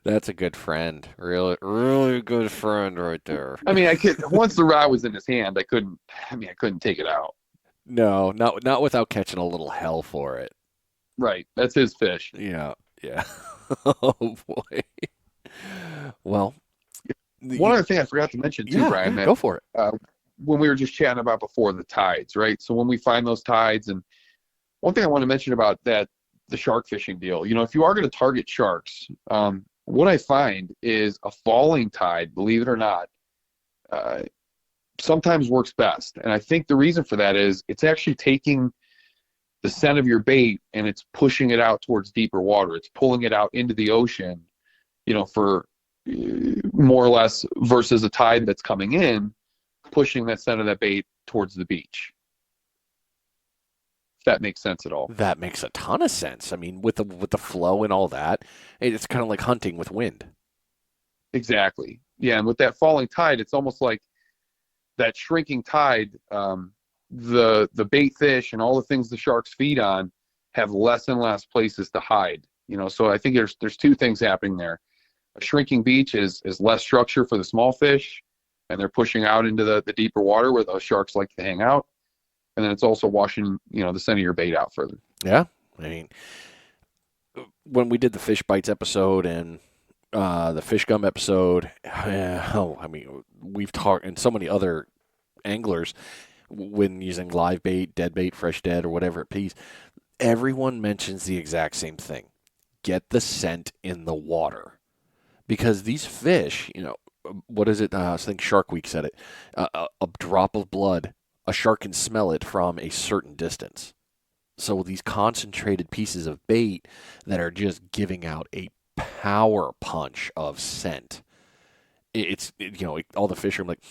that's a good friend. Really, really good friend right there. I mean, I could once the rod was in his hand, I couldn't take it out. No, not without catching a little hell for it. Right, that's his fish. Yeah, yeah. Oh boy. Well, One other thing I forgot to mention too, Brian, that go for it. when we were just chatting about before, the tides, right? So when we find those tides, and one thing I want to mention about that, the shark fishing deal, if you are going to target sharks, what I find is a falling tide, believe it or not, sometimes works best. And I think the reason for that is it's actually taking the scent of your bait and it's pushing it out towards deeper water. It's pulling it out into the ocean, for more or less, versus a tide that's coming in, pushing that scent of that bait towards the beach. If that makes sense at all. That makes a ton of sense. I mean, with the flow and all that, it's kind of like hunting with wind. Exactly. Yeah, and with that falling tide, it's almost like that shrinking tide. The bait fish and all the things the sharks feed on have less and less places to hide. So I think there's two things happening there. A shrinking beach is less structure for the small fish, and they're pushing out into the deeper water where those sharks like to hang out. And then it's also washing, the scent of your bait out further. Yeah. I mean, when we did the Fishbites episode and the fish gum episode, we've talked, and so many other anglers, when using live bait, dead bait, fresh dead, or whatever it please, everyone mentions the exact same thing. Get the scent in the water. Because these fish, what is it? I think Shark Week said it. A drop of blood, a shark can smell it from a certain distance. So these concentrated pieces of bait that are just giving out a power punch of scent. All the fish are like,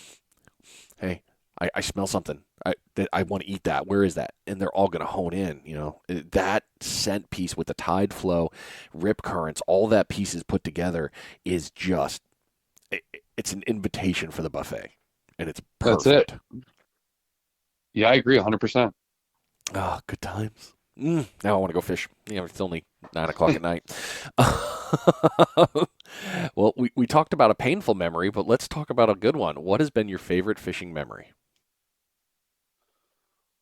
hey, I smell something. I want to eat that. Where is that? And they're all going to hone in. That scent piece with the tide flow, rip currents, all that pieces put together is just, it's an invitation for the buffet, and it's perfect. That's it. Yeah, I agree 100%. Oh, good times. Now I want to go fish. It's only 9:00 at night. Well, we talked about a painful memory, but let's talk about a good one. What has been your favorite fishing memory?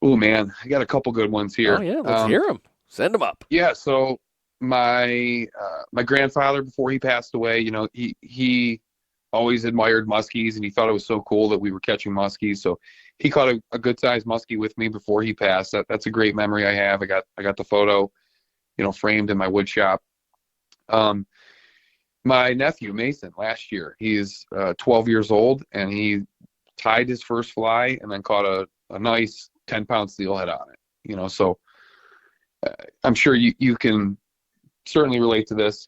Oh man, I got a couple good ones here. Oh yeah, let's hear them. Send them up. Yeah, so my grandfather, before he passed away, he always admired muskies, and he thought it was so cool that we were catching muskies. So he caught a good sized muskie with me before he passed. That's a great memory I have. I got the photo, framed in my wood shop. My nephew Mason, last year, he's 12 years old, and he tied his first fly and then caught a nice 10-pound steelhead on it. So I'm sure you can certainly relate to this.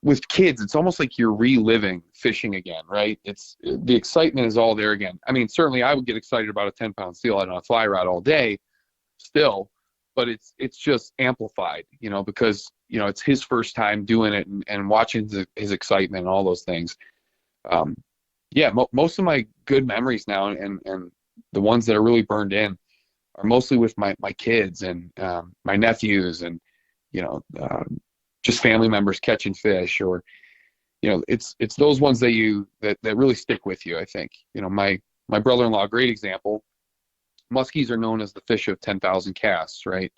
With kids, it's almost like you're reliving fishing again, right? The excitement is all there again. I mean, certainly I would get excited about a 10-pound steelhead on a fly rod all day still, but it's just amplified, because, it's his first time doing it, and watching his excitement and all those things. Most of my good memories now, and the ones that are really burned in, are mostly with my kids and my nephews, and just family members catching fish, or it's those ones that really stick with you. I think my brother-in-law, great example. Muskies are known as the fish of 10,000 casts, right?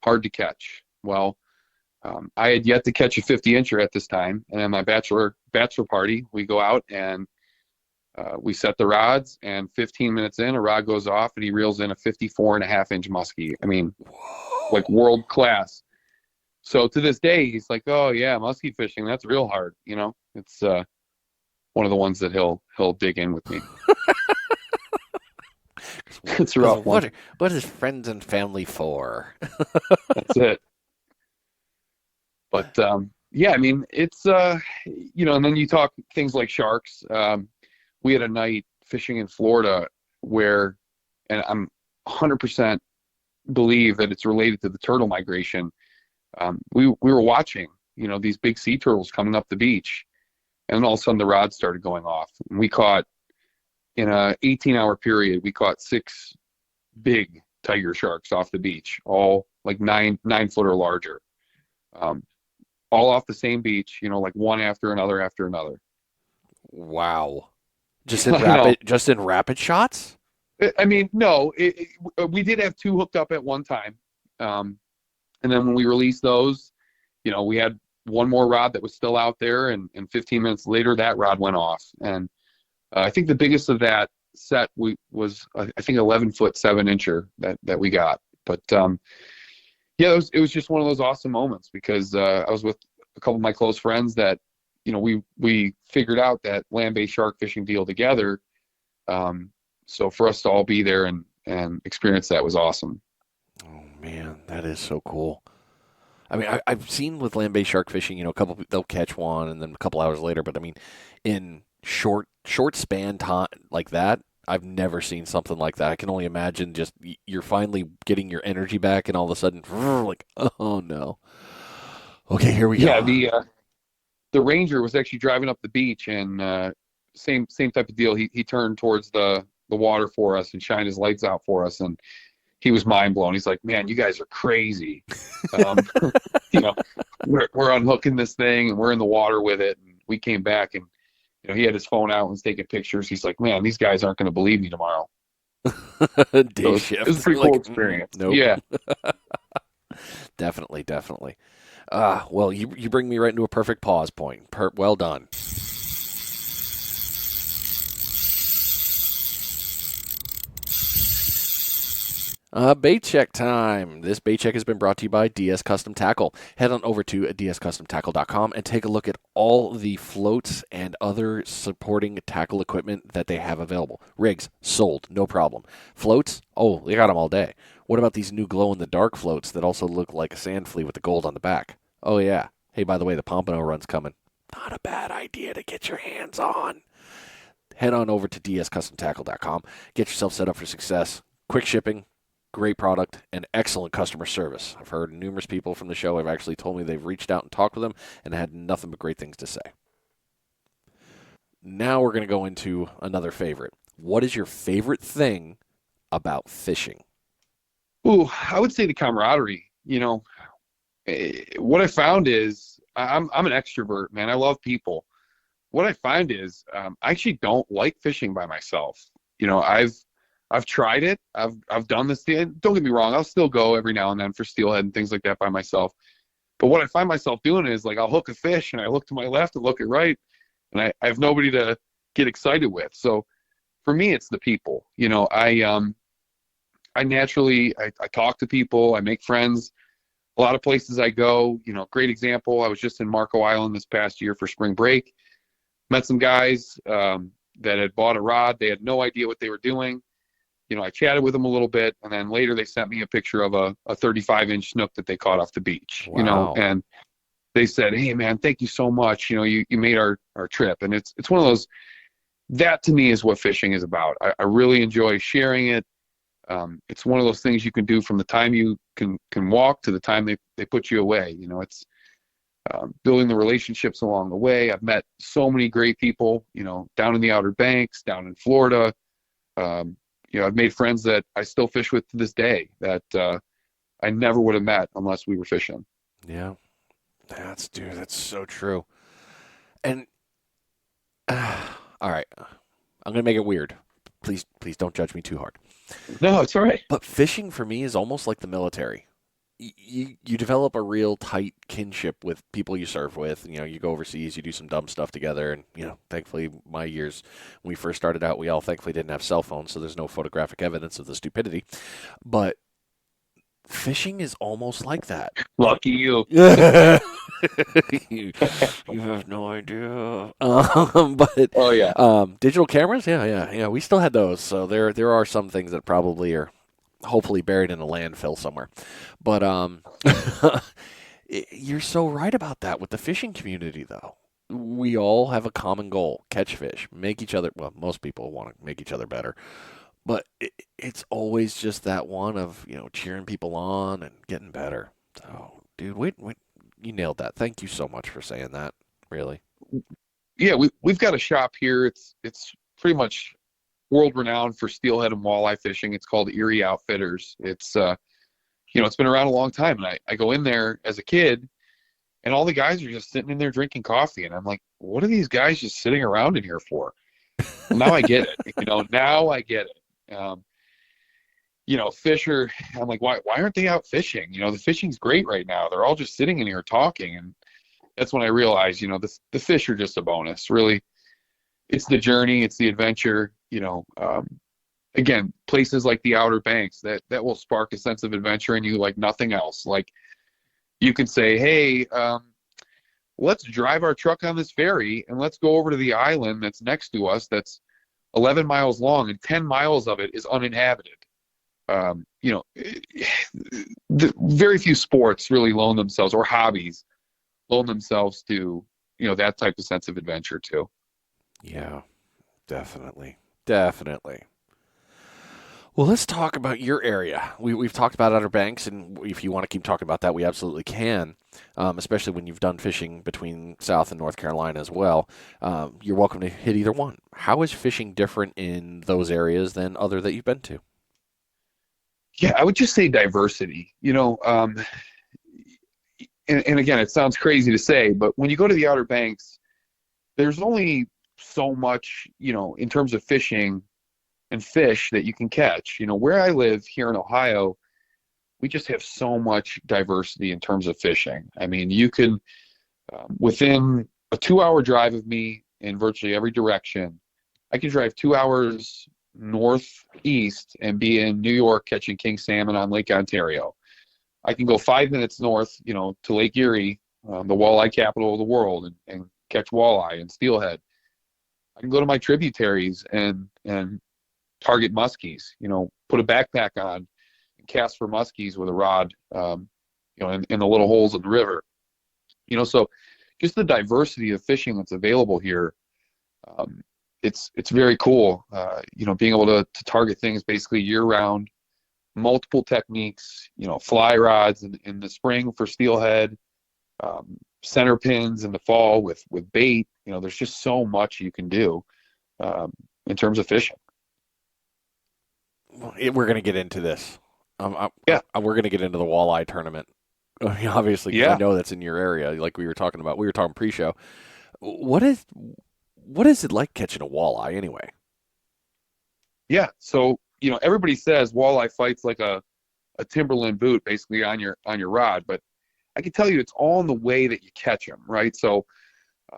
Hard to catch. Well, I had yet to catch a 50-incher at this time, and at my bachelor party, we go out and we set the rods, and 15 minutes in, a rod goes off, and he reels in a 54.5-inch muskie. I mean, like world class. So to this day, he's like, "Oh yeah, muskie fishing, that's real hard." It's one of the ones that he'll dig in with me. It's a rough one. What is friends and family for? That's it. But I mean, it's and then you talk things like sharks. We had a night fishing in Florida where, and I'm 100% believe that it's related to the turtle migration. We were watching, these big sea turtles coming up the beach, and all of a sudden the rod started going off. And we caught, in a 18-hour period, we caught 6 big tiger sharks off the beach, all like 9 foot or larger, um, all off the same beach, like one after another after another. Wow. I know. Just in rapid shots? I mean, no, we did have 2 hooked up at one time. Um, and then when we released those, we had one more rod that was still out there, and 15 minutes later, that rod went off. And I think the biggest of that set was I think 11-foot 7-incher that we got. But yeah, it was just one of those awesome moments because I was with a couple of my close friends that we figured out that land-based shark fishing deal together. So for us to all be there and experience that was awesome. Oh man, that is so cool. I mean, I've seen with land-based shark fishing, they'll catch one and then a couple hours later. But I mean, in short span time like that, I've never seen something like that. I can only imagine just you're finally getting your energy back, and all of a sudden, like, oh no. Okay, here we go. Yeah, the ranger was actually driving up the beach, and same type of deal. He turned towards the water for us and shined his lights out for us, and he was mind blown. He's like, "Man, you guys are crazy." Um, you know, we're unhooking this thing and we're in the water with it. And we came back, and he had his phone out and was taking pictures. He's like, "Man, these guys aren't going to believe me tomorrow." Day shift. It was a pretty cool experience. Nope. Yeah. Definitely. Well, you bring me right into a perfect pause point. Well done. Bait check time. This bait check has been brought to you by DS Custom Tackle. Head on over to dscustomtackle.com and take a look at all the floats and other supporting tackle equipment that they have available. Rigs, sold, no problem. Floats, oh, they got them all day. What about these new glow-in-the-dark floats that also look like a sand flea with the gold on the back? Oh, yeah. Hey, by the way, the Pompano run's coming. Not a bad idea to get your hands on. Head on over to dscustomtackle.com. Get yourself set up for success. Quick shipping. Great product and excellent customer service. I've heard numerous people from the show have actually told me they've reached out and talked with them and had nothing but great things to say. Now we're going to go into another favorite. What is your favorite thing about fishing? Ooh, I would say the camaraderie. What I found is I'm an extrovert, man. I love people. What I find is I actually don't like fishing by myself. I've tried it. I've done this thing. Don't get me wrong. I'll still go every now and then for steelhead and things like that by myself. But what I find myself doing is like I'll hook a fish and I look to my left and look at right, and I have nobody to get excited with. So for me, it's the people. I naturally I talk to people. I make friends. A lot of places I go. Great example. I was just in Marco Island this past year for spring break. Met some guys that had bought a rod. They had no idea what they were doing. I chatted with them a little bit, and then later they sent me a picture of a 35-inch snook that they caught off the beach. Wow. And they said, "Hey, man, thank you so much. You made our trip." And it's one of those. That to me is what fishing is about. I really enjoy sharing it. It's one of those things you can do from the time you can walk to the time they put you away. It's building the relationships along the way. I've met so many great people, down in the Outer Banks, down in Florida. I've made friends that I still fish with to this day that I never would have met unless we were fishing. Yeah. That's so true. And all right, I'm gonna make it weird. Please don't judge me too hard. No, it's all right. But fishing for me is almost like the military. You develop a real tight kinship with people you serve with. You go overseas, you do some dumb stuff together, and thankfully, my years when we first started out, we all thankfully didn't have cell phones, so there's no photographic evidence of the stupidity. But fishing is almost like that. Lucky you. you have no idea. But Oh yeah. Digital cameras, yeah. We still had those, so there are some things that probably are hopefully buried in a landfill somewhere. But you're so right about that with the fishing community, though. We all have a common goal: catch fish, make each other. Well, most people want to make each other better. But it's always just that one of, cheering people on and getting better. So, dude, wait, you nailed that. Thank you so much for saying that, really. yeah, we've got a shop here. It's pretty much world renowned for steelhead and walleye fishing. It's called Erie Outfitters. It's it's been around a long time, and I go in there as a kid, and all the guys are just sitting in there drinking coffee, and I'm like, what are these guys just sitting around in here for? Well, now I get it. Now I get it. Fisher, I'm like, why aren't they out fishing? The fishing's great right now. They're all just sitting in here talking, and that's when I realized, the fish are just a bonus. Really, it's the journey, it's the adventure. Again, places like the Outer Banks that will spark a sense of adventure in you like nothing else. Like you can say, hey, let's drive our truck on this ferry and let's go over to the island that's next to us that's 11 miles long and 10 miles of it is uninhabited. Very few sports really loan themselves, or hobbies loan themselves to, that type of sense of adventure too. Yeah, definitely. Definitely. Well, let's talk about your area. We've talked about Outer Banks, and if you want to keep talking about that, we absolutely can, especially when you've done fishing between South and North Carolina as well. You're welcome to hit either one. How is fishing different in those areas than other that you've been to? Yeah, I would just say diversity. And again, it sounds crazy to say, but when you go to the Outer Banks, there's only so much, in terms of fishing and fish that you can catch. Where I live here in Ohio, we just have so much diversity in terms of fishing. I mean, you can, within a 2-hour drive of me in virtually every direction, I can drive 2 hours northeast and be in New York catching king salmon on Lake Ontario. I can go 5 minutes north, to Lake Erie, the walleye capital of the world, and catch walleye and steelhead. I can go to my tributaries and target muskies, put a backpack on and cast for muskies with a rod, in the little holes in the river. So just the diversity of fishing that's available here, it's very cool, being able to target things basically year round, multiple techniques, fly rods in the spring for steelhead, center pins in the fall with bait. There's just so much you can do in terms of fishing. We're going to get into this. Yeah. We're going to get into the walleye tournament. Obviously, 'cause Yeah. I know that's in your area, like we were talking about. We were talking pre-show. What is it like catching a walleye anyway? Yeah. So, everybody says walleye fights like a Timberland boot basically on your rod, but I can tell you it's all in the way that you catch them, right? So,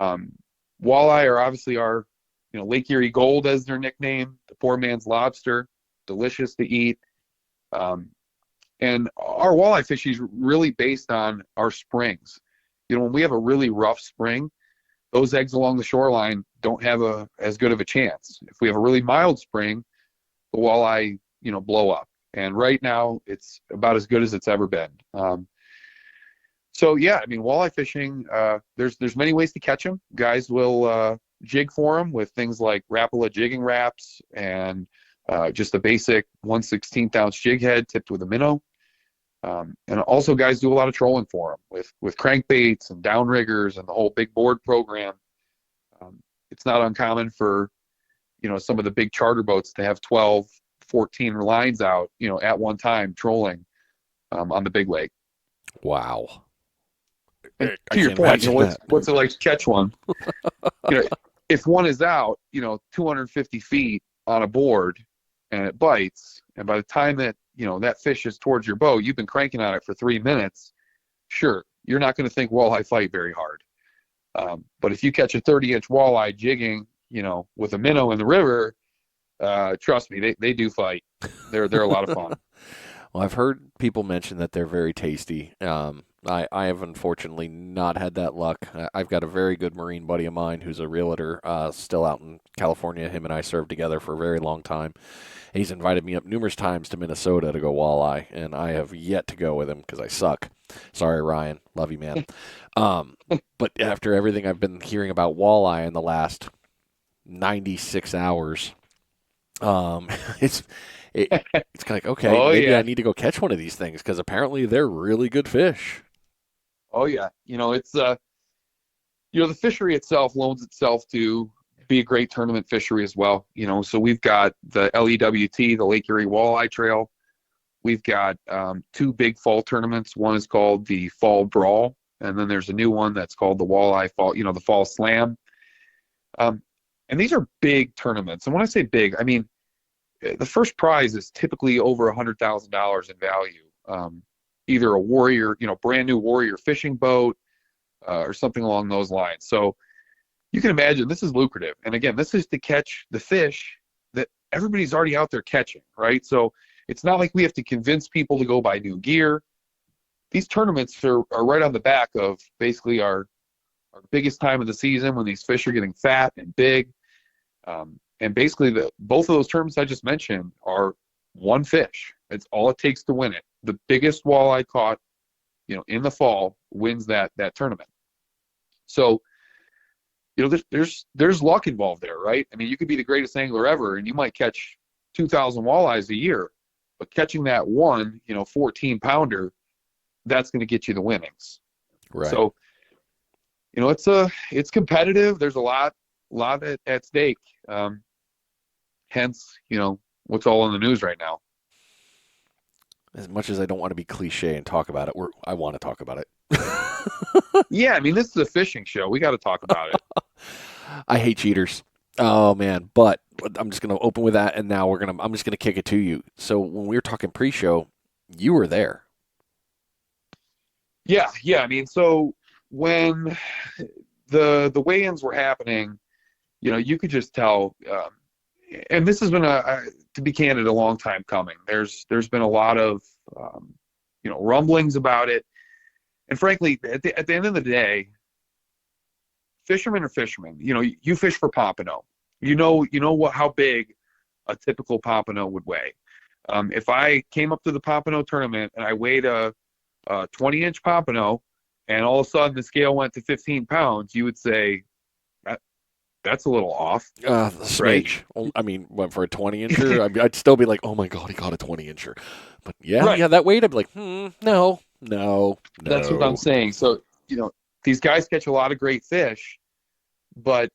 walleye are obviously our, Lake Erie Gold as their nickname, the poor man's lobster, delicious to eat. And our walleye fishing is really based on our springs. When we have a really rough spring, those eggs along the shoreline don't have as good of a chance. If we have a really mild spring, the walleye, blow up. And right now, it's about as good as it's ever been. So yeah, I mean, walleye fishing, there's many ways to catch them. Guys will jig for them with things like Rapala jigging wraps and just a basic 1/16 ounce jig head tipped with a minnow. And also guys do a lot of trolling for them with crankbaits and downriggers and the whole big board program. It's not uncommon for, some of the big charter boats to have 12, 14 lines out, at one time trolling on the big lake. Wow. And to your point, what's it like to catch one? If one is out, 250 feet on a board and it bites, and by the time that, that fish is towards your boat, you've been cranking on it for 3 minutes, sure, you're not going to think walleye fight very hard. But if you catch a 30-inch walleye jigging, with a minnow in the river, trust me, they do fight. They're a lot of fun. Well, I've heard people mention that they're very tasty. I have unfortunately not had that luck. I've got a very good Marine buddy of mine who's a realtor still out in California. Him and I served together for a very long time. He's invited me up numerous times to Minnesota to go walleye, and I have yet to go with him because I suck. Sorry, Ryan. Love you, man. But after everything I've been hearing about walleye in the last 96 hours, it's kind of like, okay, maybe I need to go catch one of these things because apparently they're really good fish. Oh yeah, it's The fishery itself loans itself to be a great tournament fishery as well. So we've got the LEWT, the Lake Erie Walleye Trail. We've got two big fall tournaments. One is called the Fall Brawl, and then there's a new one that's called the Walleye Fall, the Fall Slam. And these are big tournaments. And when I say big, I mean the first prize is typically over $100,000 in value. Either a Warrior, brand new Warrior fishing boat, or something along those lines. So you can imagine this is lucrative. And again, this is to catch the fish that everybody's already out there catching, right? So it's not like we have to convince people to go buy new gear. These tournaments are right on the back of basically our biggest time of the season when these fish are getting fat and big. And basically both of those tournaments I just mentioned are one fish. It's all it takes to win it. The biggest walleye caught, in the fall wins that tournament. So, there's luck involved there, right? I mean, you could be the greatest angler ever and you might catch 2,000 walleyes a year, but catching that one, 14 pounder, that's going to get you the winnings. Right. So, it's competitive. There's a lot at stake. Hence, what's all in the news right now. As much as I don't want to be cliche and talk about it, I want to talk about it. Yeah, I mean, this is a fishing show. We got to talk about it. I hate cheaters. Oh man, but I'm just going to open with that, and now I'm just going to kick it to you. So when we were talking pre-show, you were there. Yeah. I mean, so when the weigh-ins were happening, you could just tell. And this has been to be candid, a long time coming. There's been a lot of rumblings about it, and frankly, at the end of the day, fishermen are fishermen. You fish for pompano. How big a typical pompano would weigh. If I came up to the pompano tournament and I weighed a 20-inch pompano, and all of a sudden the scale went to 15 pounds, you would say, that's a little off. Smidge. Right? I mean, went for a 20-incher. I'd still be like, oh my God, he caught a 20-incher. But yeah, that weight, I'd be like, no. That's what I'm saying. So, these guys catch a lot of great fish, but,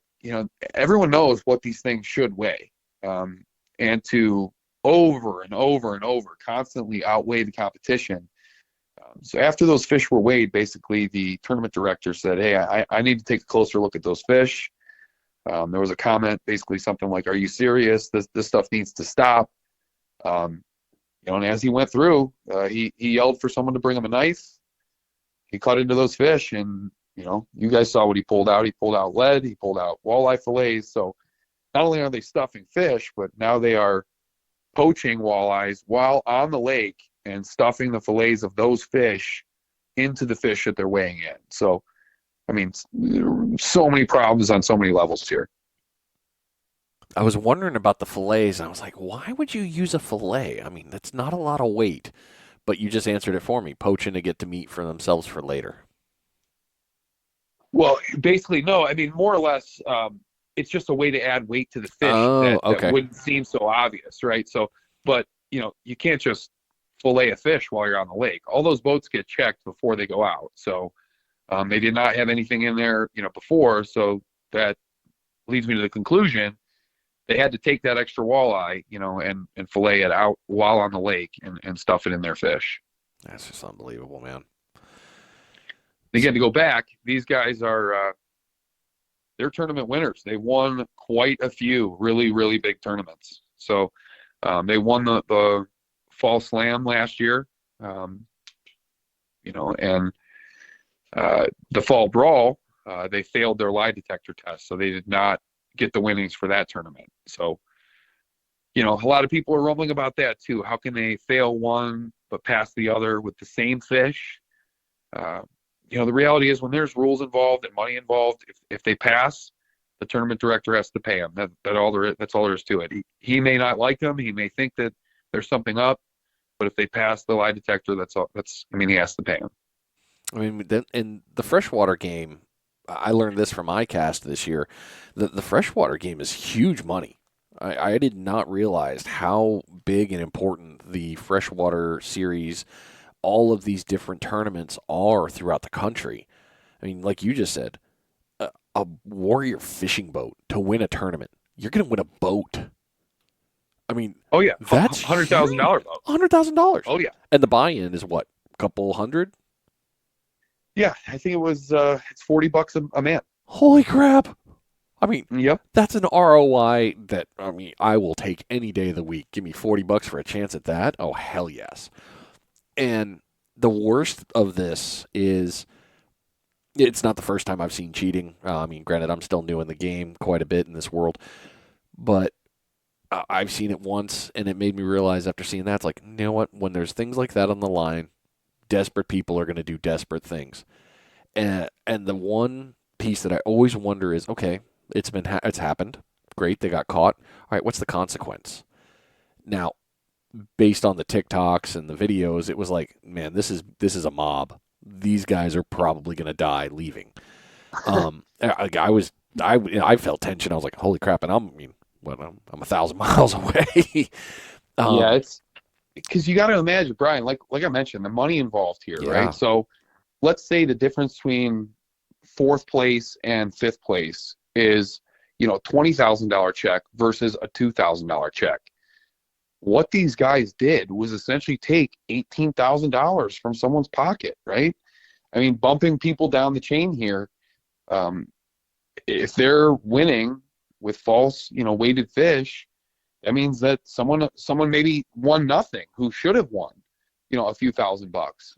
everyone knows what these things should weigh. And to over and over and over constantly outweigh the competition. So after those fish were weighed, basically the tournament director said, hey, I need to take a closer look at those fish. There was a comment, basically something like, are you serious? This stuff needs to stop. And as he went through, he yelled for someone to bring him a knife. He cut into those fish, and, you guys saw what he pulled out. He pulled out lead. He pulled out walleye fillets. So not only are they stuffing fish, but now they are poaching walleyes while on the lake and stuffing the fillets of those fish into the fish that they're weighing in. So, I mean, so many problems on so many levels here. I was wondering about the fillets, and I was like, why would you use a fillet? I mean, that's not a lot of weight. But you just answered it for me, poaching to get the meat for themselves for later. Well, basically, no. I mean, more or less, it's just a way to add weight to the fish that wouldn't seem so obvious, right? So, but, you can't just fillet a fish while you're on the lake. All those boats get checked before they go out. So, they did not have anything in there, before. So that leads me to the conclusion they had to take that extra walleye, and fillet it out while on the lake and stuff it in their fish. That's just unbelievable, man. Again, to go back, these guys are they're tournament winners. They won quite a few really, really big tournaments. So they won the Fall Slam last year, and the Fall Brawl, they failed their lie detector test, so they did not get the winnings for that tournament. So, a lot of people are rumbling about that too. How can they fail one but pass the other with the same fish? The reality is when there's rules involved and money involved, if they pass, the tournament director has to pay them. That's all there is to it. He may not like them. He may think that there's something up, but if they pass the lie detector, he has to pay them. I mean, in the freshwater game, I learned this from iCast this year. The freshwater game is huge money. I did not realize how big and important the freshwater series, all of these different tournaments are throughout the country. I mean, like you just said, a Warrior fishing boat to win a tournament. You're going to win a boat. I mean, Oh yeah, that's $100,000 boat. $100,000. Oh yeah, And the buy-in is what? A couple hundred? yeah. I think it was it's $40 a man. Holy crap. I mean, Yep. that's an ROI that, I mean, I will take any day of the week. Give me $40 for a chance at that. Oh, hell yes. And the worst of this is it's not the first time I've seen cheating. I mean, granted, I'm still new in the game quite a bit in this world, but I've seen it once, and it made me realize after seeing that, it's like, you know what? When there's things like that on the line, desperate people are going to do desperate things. And the one piece that I always wonder is, okay, it's happened. Great, they got caught. All right, what's the consequence? Now, based on the TikToks and the videos, it was like, man, this is a mob. These guys are probably going to die leaving. I felt tension. I was like, holy crap! And I'm 1,000 miles away. Yeah, it's because you got to imagine, Brian. Like I mentioned, the money involved here, Yeah. right? So, let's say the difference between fourth place and fifth place is, $20,000 check versus a $2,000 check. What these guys did was essentially take $18,000 from someone's pocket, right? I mean, bumping people down the chain here. If they're winning with false, weighted fish, that means that someone maybe won nothing who should have won, a few $1,000.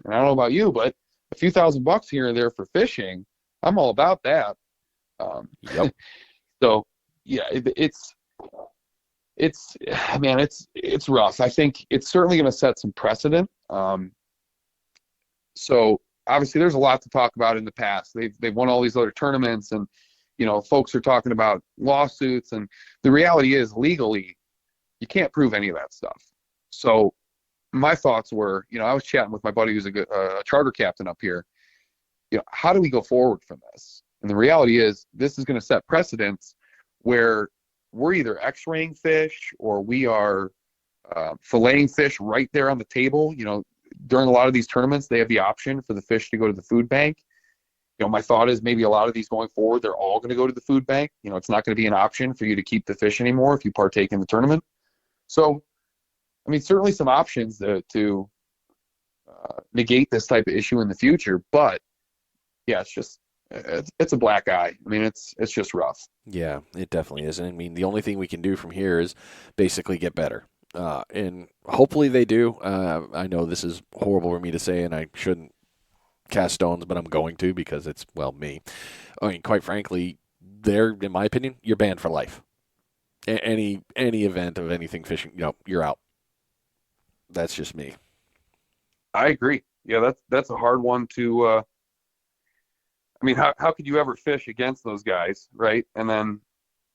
And I don't know about you, but a few $1,000 here and there for fishing, I'm all about that. Yep. So yeah, it's rough. I think it's certainly going to set some precedent. So obviously there's a lot to talk about in the past. They've won all these other tournaments, and folks are talking about lawsuits, and the reality is legally you can't prove any of that stuff. So my thoughts were, I was chatting with my buddy who's a charter captain up here. How do we go forward from this? And the reality is this is going to set precedents where we're either x-raying fish or we are filleting fish right there on the table. During a lot of these tournaments, they have the option for the fish to go to the food bank. My thought is maybe a lot of these going forward, they're all going to go to the food bank. It's not going to be an option for you to keep the fish anymore if you partake in the tournament. So, I mean, certainly some options to negate this type of issue in the future. But, yeah, it's a black eye. I mean, it's just rough. Yeah, it definitely is. And I mean, the only thing we can do from here is basically get better. And hopefully they do. I know this is horrible for me to say, and I shouldn't cast stones, but I'm going to because it's, me. I mean, quite frankly, in my opinion, you're banned for life. Any event of anything fishing, you're out. That's just me. I agree. Yeah, that's a hard one to I mean, how could you ever fish against those guys, right? And then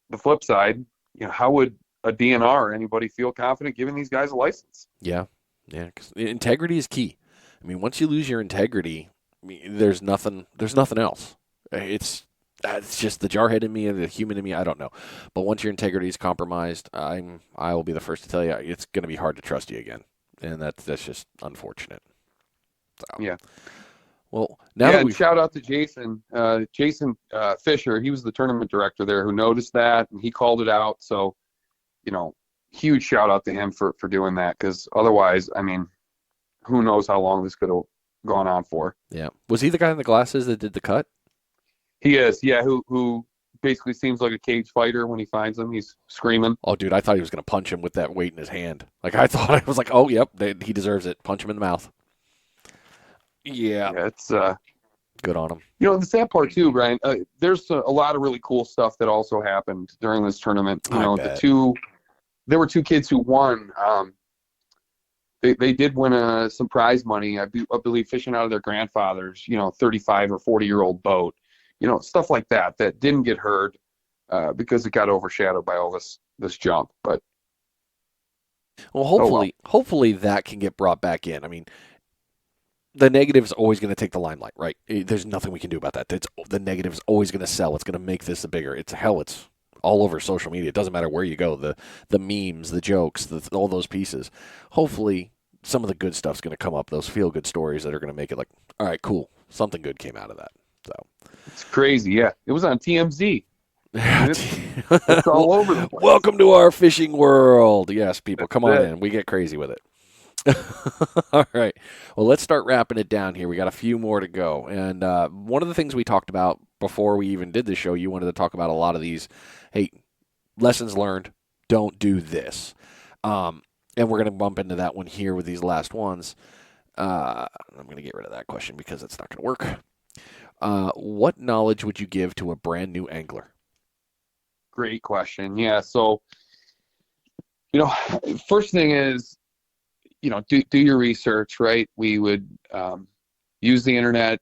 the flip side, how would a DNR or anybody feel confident giving these guys a license? Yeah, 'cause integrity is key. I mean, once you lose your integrity, there's nothing else. It's just the jarhead in me and the human in me. I don't know, but once your integrity is compromised, I will be the first to tell you it's going to be hard to trust you again, and that's just unfortunate. So. Yeah. Well, now that shout out to Jason Fisher. He was the tournament director there who noticed that, and he called it out. So, huge shout out to him for doing that, because otherwise, I mean, who knows how long this could have gone on for. Yeah. Was he the guy in the glasses that did the cut? He is, yeah, who basically seems like a cage fighter when he finds him. He's screaming. Oh, dude, I thought he was going to punch him with that weight in his hand. Like, I thought, I was like, oh, yep, he deserves it. Punch him in the mouth. Yeah, it's good on him. The sad part too, Brian. There's a lot of really cool stuff that also happened during this tournament. There were two kids who won. They did win some prize money. I believe fishing out of their grandfather's, 35 or 40-year-old boat. Stuff like that didn't get heard because it got overshadowed by all this junk. But well, hopefully that can get brought back in. I mean, the negative is always going to take the limelight, right? There's nothing we can do about that. The negative is always going to sell. It's going to make this bigger. It's all over social media. It doesn't matter where you go. The memes, the jokes, all those pieces. Hopefully, some of the good stuff's going to come up. Those feel-good stories that are going to make it like, all right, cool. Something good came out of that. So It's crazy. Yeah, it was on TMZ. I mean, it's Well, all over the place. welcome to our fishing world. Yes, people, come on That's it. in. We get crazy with it. All right. Well, let's start wrapping it down here. We got a few more to go. And one of the things we talked about before we even did the show, you wanted to talk about a lot of these, hey, lessons learned, don't do this. And we're going to bump into that one here with these last ones. I'm going to get rid of that question because it's not going to work. What knowledge would you give to a brand new angler? Great question. Yeah. So, first thing is, do your research, right? We would use the internet,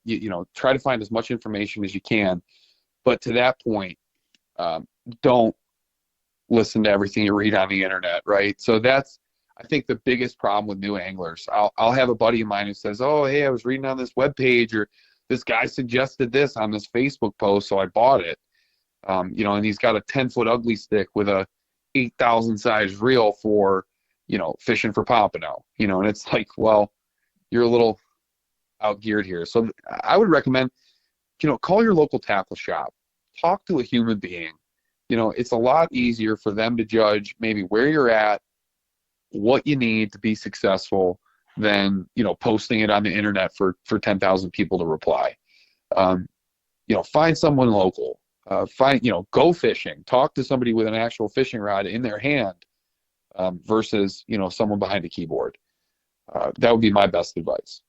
try to find as much information as you can. But to that point, don't listen to everything you read on the internet, right? So that's, I think, the biggest problem with new anglers. I'll have a buddy of mine who says, oh, hey, I was reading on this webpage, or this guy suggested this on this Facebook post, so I bought it. And he's got a 10-foot ugly stick with a 8,000 size reel for, fishing for pompano, and it's like, well, you're a little outgeared here. So I would recommend, call your local tackle shop, talk to a human being. It's a lot easier for them to judge maybe where you're at, what you need to be successful than, posting it on the internet for 10,000 people to reply. Find someone local, go fishing, talk to somebody with an actual fishing rod in their hand, versus, someone behind a keyboard. That would be my best advice.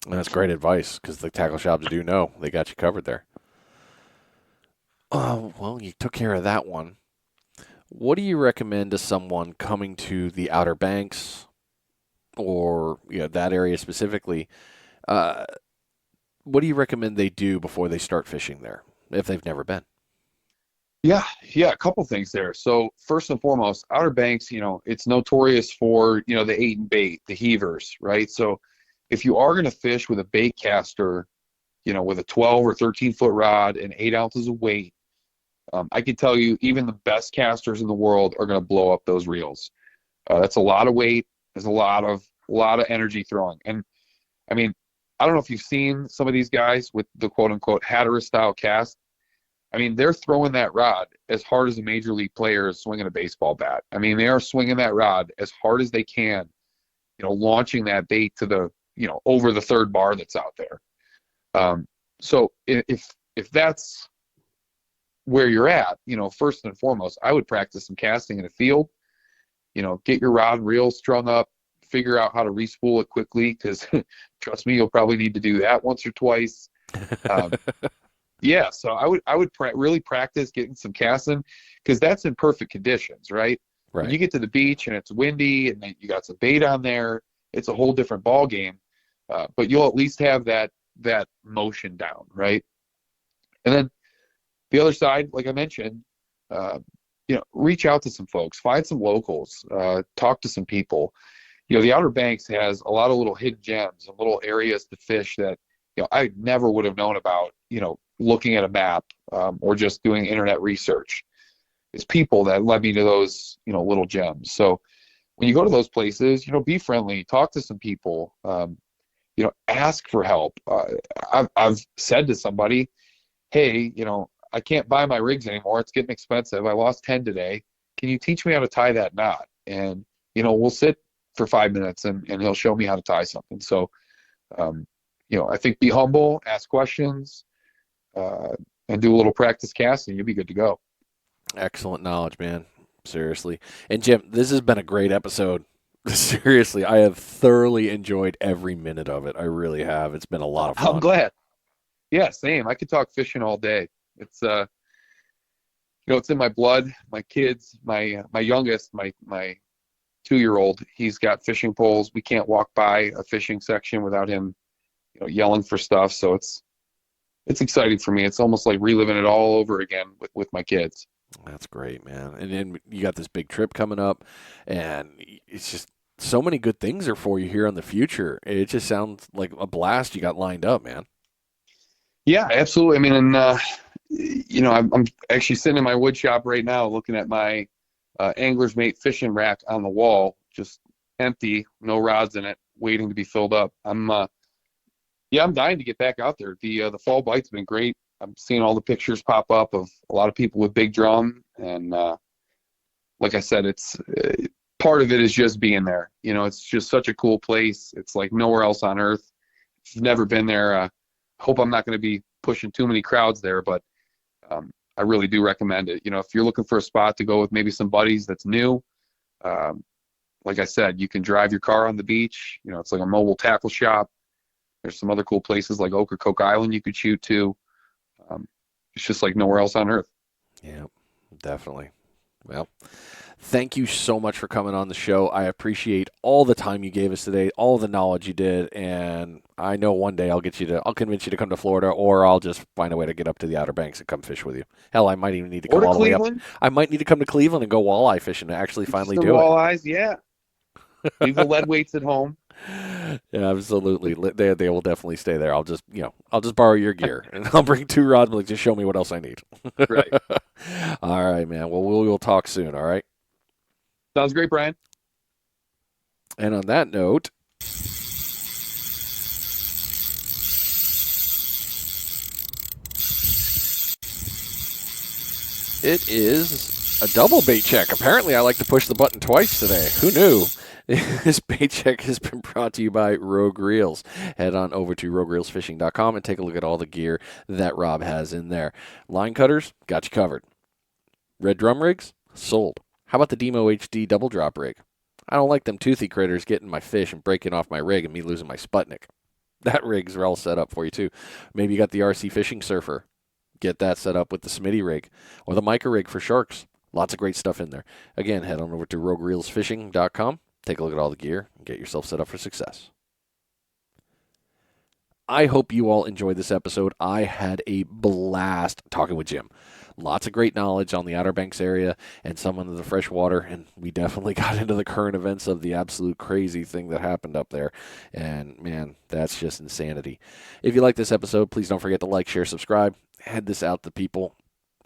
That's great advice because the tackle shops do know they got you covered there. Well, you took care of that one. What do you recommend to someone coming to the Outer Banks or that area specifically? What do you recommend they do before they start fishing there if they've never been? Yeah, a couple things there. So first and foremost, Outer Banks, it's notorious for, the 8 and bait, the heavers, right? So if you are going to fish with a bait caster, with a 12 or 13-foot rod and 8 ounces of weight, I can tell you even the best casters in the world are going to blow up those reels. That's a lot of weight. There's a lot of energy throwing. And I mean, I don't know if you've seen some of these guys with the quote unquote Hatteras style cast. I mean, they're throwing that rod as hard as a major league player is swinging a baseball bat. I mean, they are swinging that rod as hard as they can, launching that bait to the, over the third bar that's out there. So if that's where you're at, first and foremost, I would practice some casting in a field, get your rod and reel strung up, figure out how to respool it quickly, because trust me, you'll probably need to do that once or twice. Yeah, so I would really practice getting some casting, because that's in perfect conditions, right? Right. When you get to the beach and it's windy and then you got some bait on there, it's a whole different ball game. But you'll at least have that motion down, right? And then the other side, like I mentioned, reach out to some folks, find some locals, talk to some people. The Outer Banks has a lot of little hidden gems and little areas to fish that I never would have known about, looking at a map, or just doing internet research. It's people that led me to those, little gems. So when you go to those places, be friendly, talk to some people, ask for help. I've said to somebody, hey, I can't buy my rigs anymore. It's getting expensive. I lost 10 today. Can you teach me how to tie that knot? And, we'll sit for 5 minutes and he'll show me how to tie something. So, I think be humble, ask questions, and do a little practice casting. You'll be good to go. Excellent knowledge, man. Seriously. And Jim, this has been a great episode. Seriously, I have thoroughly enjoyed every minute of it. I really have. It's been a lot of fun. I'm glad. Yeah, same. I could talk fishing all day. It's it's in my blood. My kids, my youngest, my 2-year-old, he's got fishing poles. We can't walk by a fishing section without him, yelling for stuff. So it's exciting for me. It's almost like reliving it all over again with my kids. That's great, man. And then you got this big trip coming up, and it's just so many good things are for you here in the future. It just sounds like a blast you got lined up, man. Yeah, absolutely. I mean, and I'm actually sitting in my wood shop right now looking at my Angler's Mate fishing rack on the wall, just empty, no rods in it, waiting to be filled up. I'm dying to get back out there. The fall bite's been great I'm seeing all the pictures pop up of a lot of people with big drum, and like I said, it's part of it is just being there. You know, it's just such a cool place. It's like nowhere else on earth. If you've never been there, hope I'm not going to be pushing too many crowds there, but I really do recommend it. You know, if you're looking for a spot to go with maybe some buddies that's new, like I said, you can drive your car on the beach. You know, it's like a mobile tackle shop. There's some other cool places like Ocracoke Island you could shoot to. It's just like nowhere else on earth. Yeah, definitely. Well, thank you so much for coming on the show. I appreciate all the time you gave us today, all the knowledge you did, and I know one day I'll convince you to come to Florida, or I'll just find a way to get up to the Outer Banks and come fish with you. Hell, I might even need to come all the way up. I might need to come to Cleveland and go walleye fishing to actually finally do it. Walleyes, yeah. Leave the lead weights at home. Yeah, absolutely. They will definitely stay there. I'll just borrow your gear and I'll bring 2 rods, but just show me what else I need. Right. All right, man. Well, we'll talk soon. All right. Sounds great, Brian. And on that note, it is a double bait check. Apparently, I like to push the button twice today. Who knew? This bait check has been brought to you by Rogue Reelz. Head on over to roguereelsfishing.com and take a look at all the gear that Rob has in there. Line cutters, got you covered. Red drum rigs, sold. How about the Demo HD double drop rig? I don't like them toothy critters getting my fish and breaking off my rig and me losing my Sputnik. That rig's all set up for you too. Maybe you got the RC Fishing Surfer. Get that set up with the Smitty rig or the Micro rig for sharks. Lots of great stuff in there. Again, head on over to roguereelsfishing.com. Take a look at all the gear and get yourself set up for success. I hope you all enjoyed this episode. I had a blast talking with Jim. Lots of great knowledge on the Outer Banks area and some of the freshwater, and we definitely got into the current events of the absolute crazy thing that happened up there. And, man, that's just insanity. If you like this episode, please don't forget to like, share, subscribe. Head this out to people.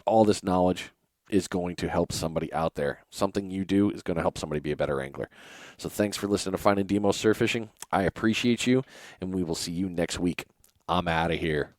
All this knowledge is going to help somebody out there. Something you do is going to help somebody be a better angler. So thanks for listening to Finding Demo Surf Fishing. I appreciate you, and we will see you next week. I'm out of here.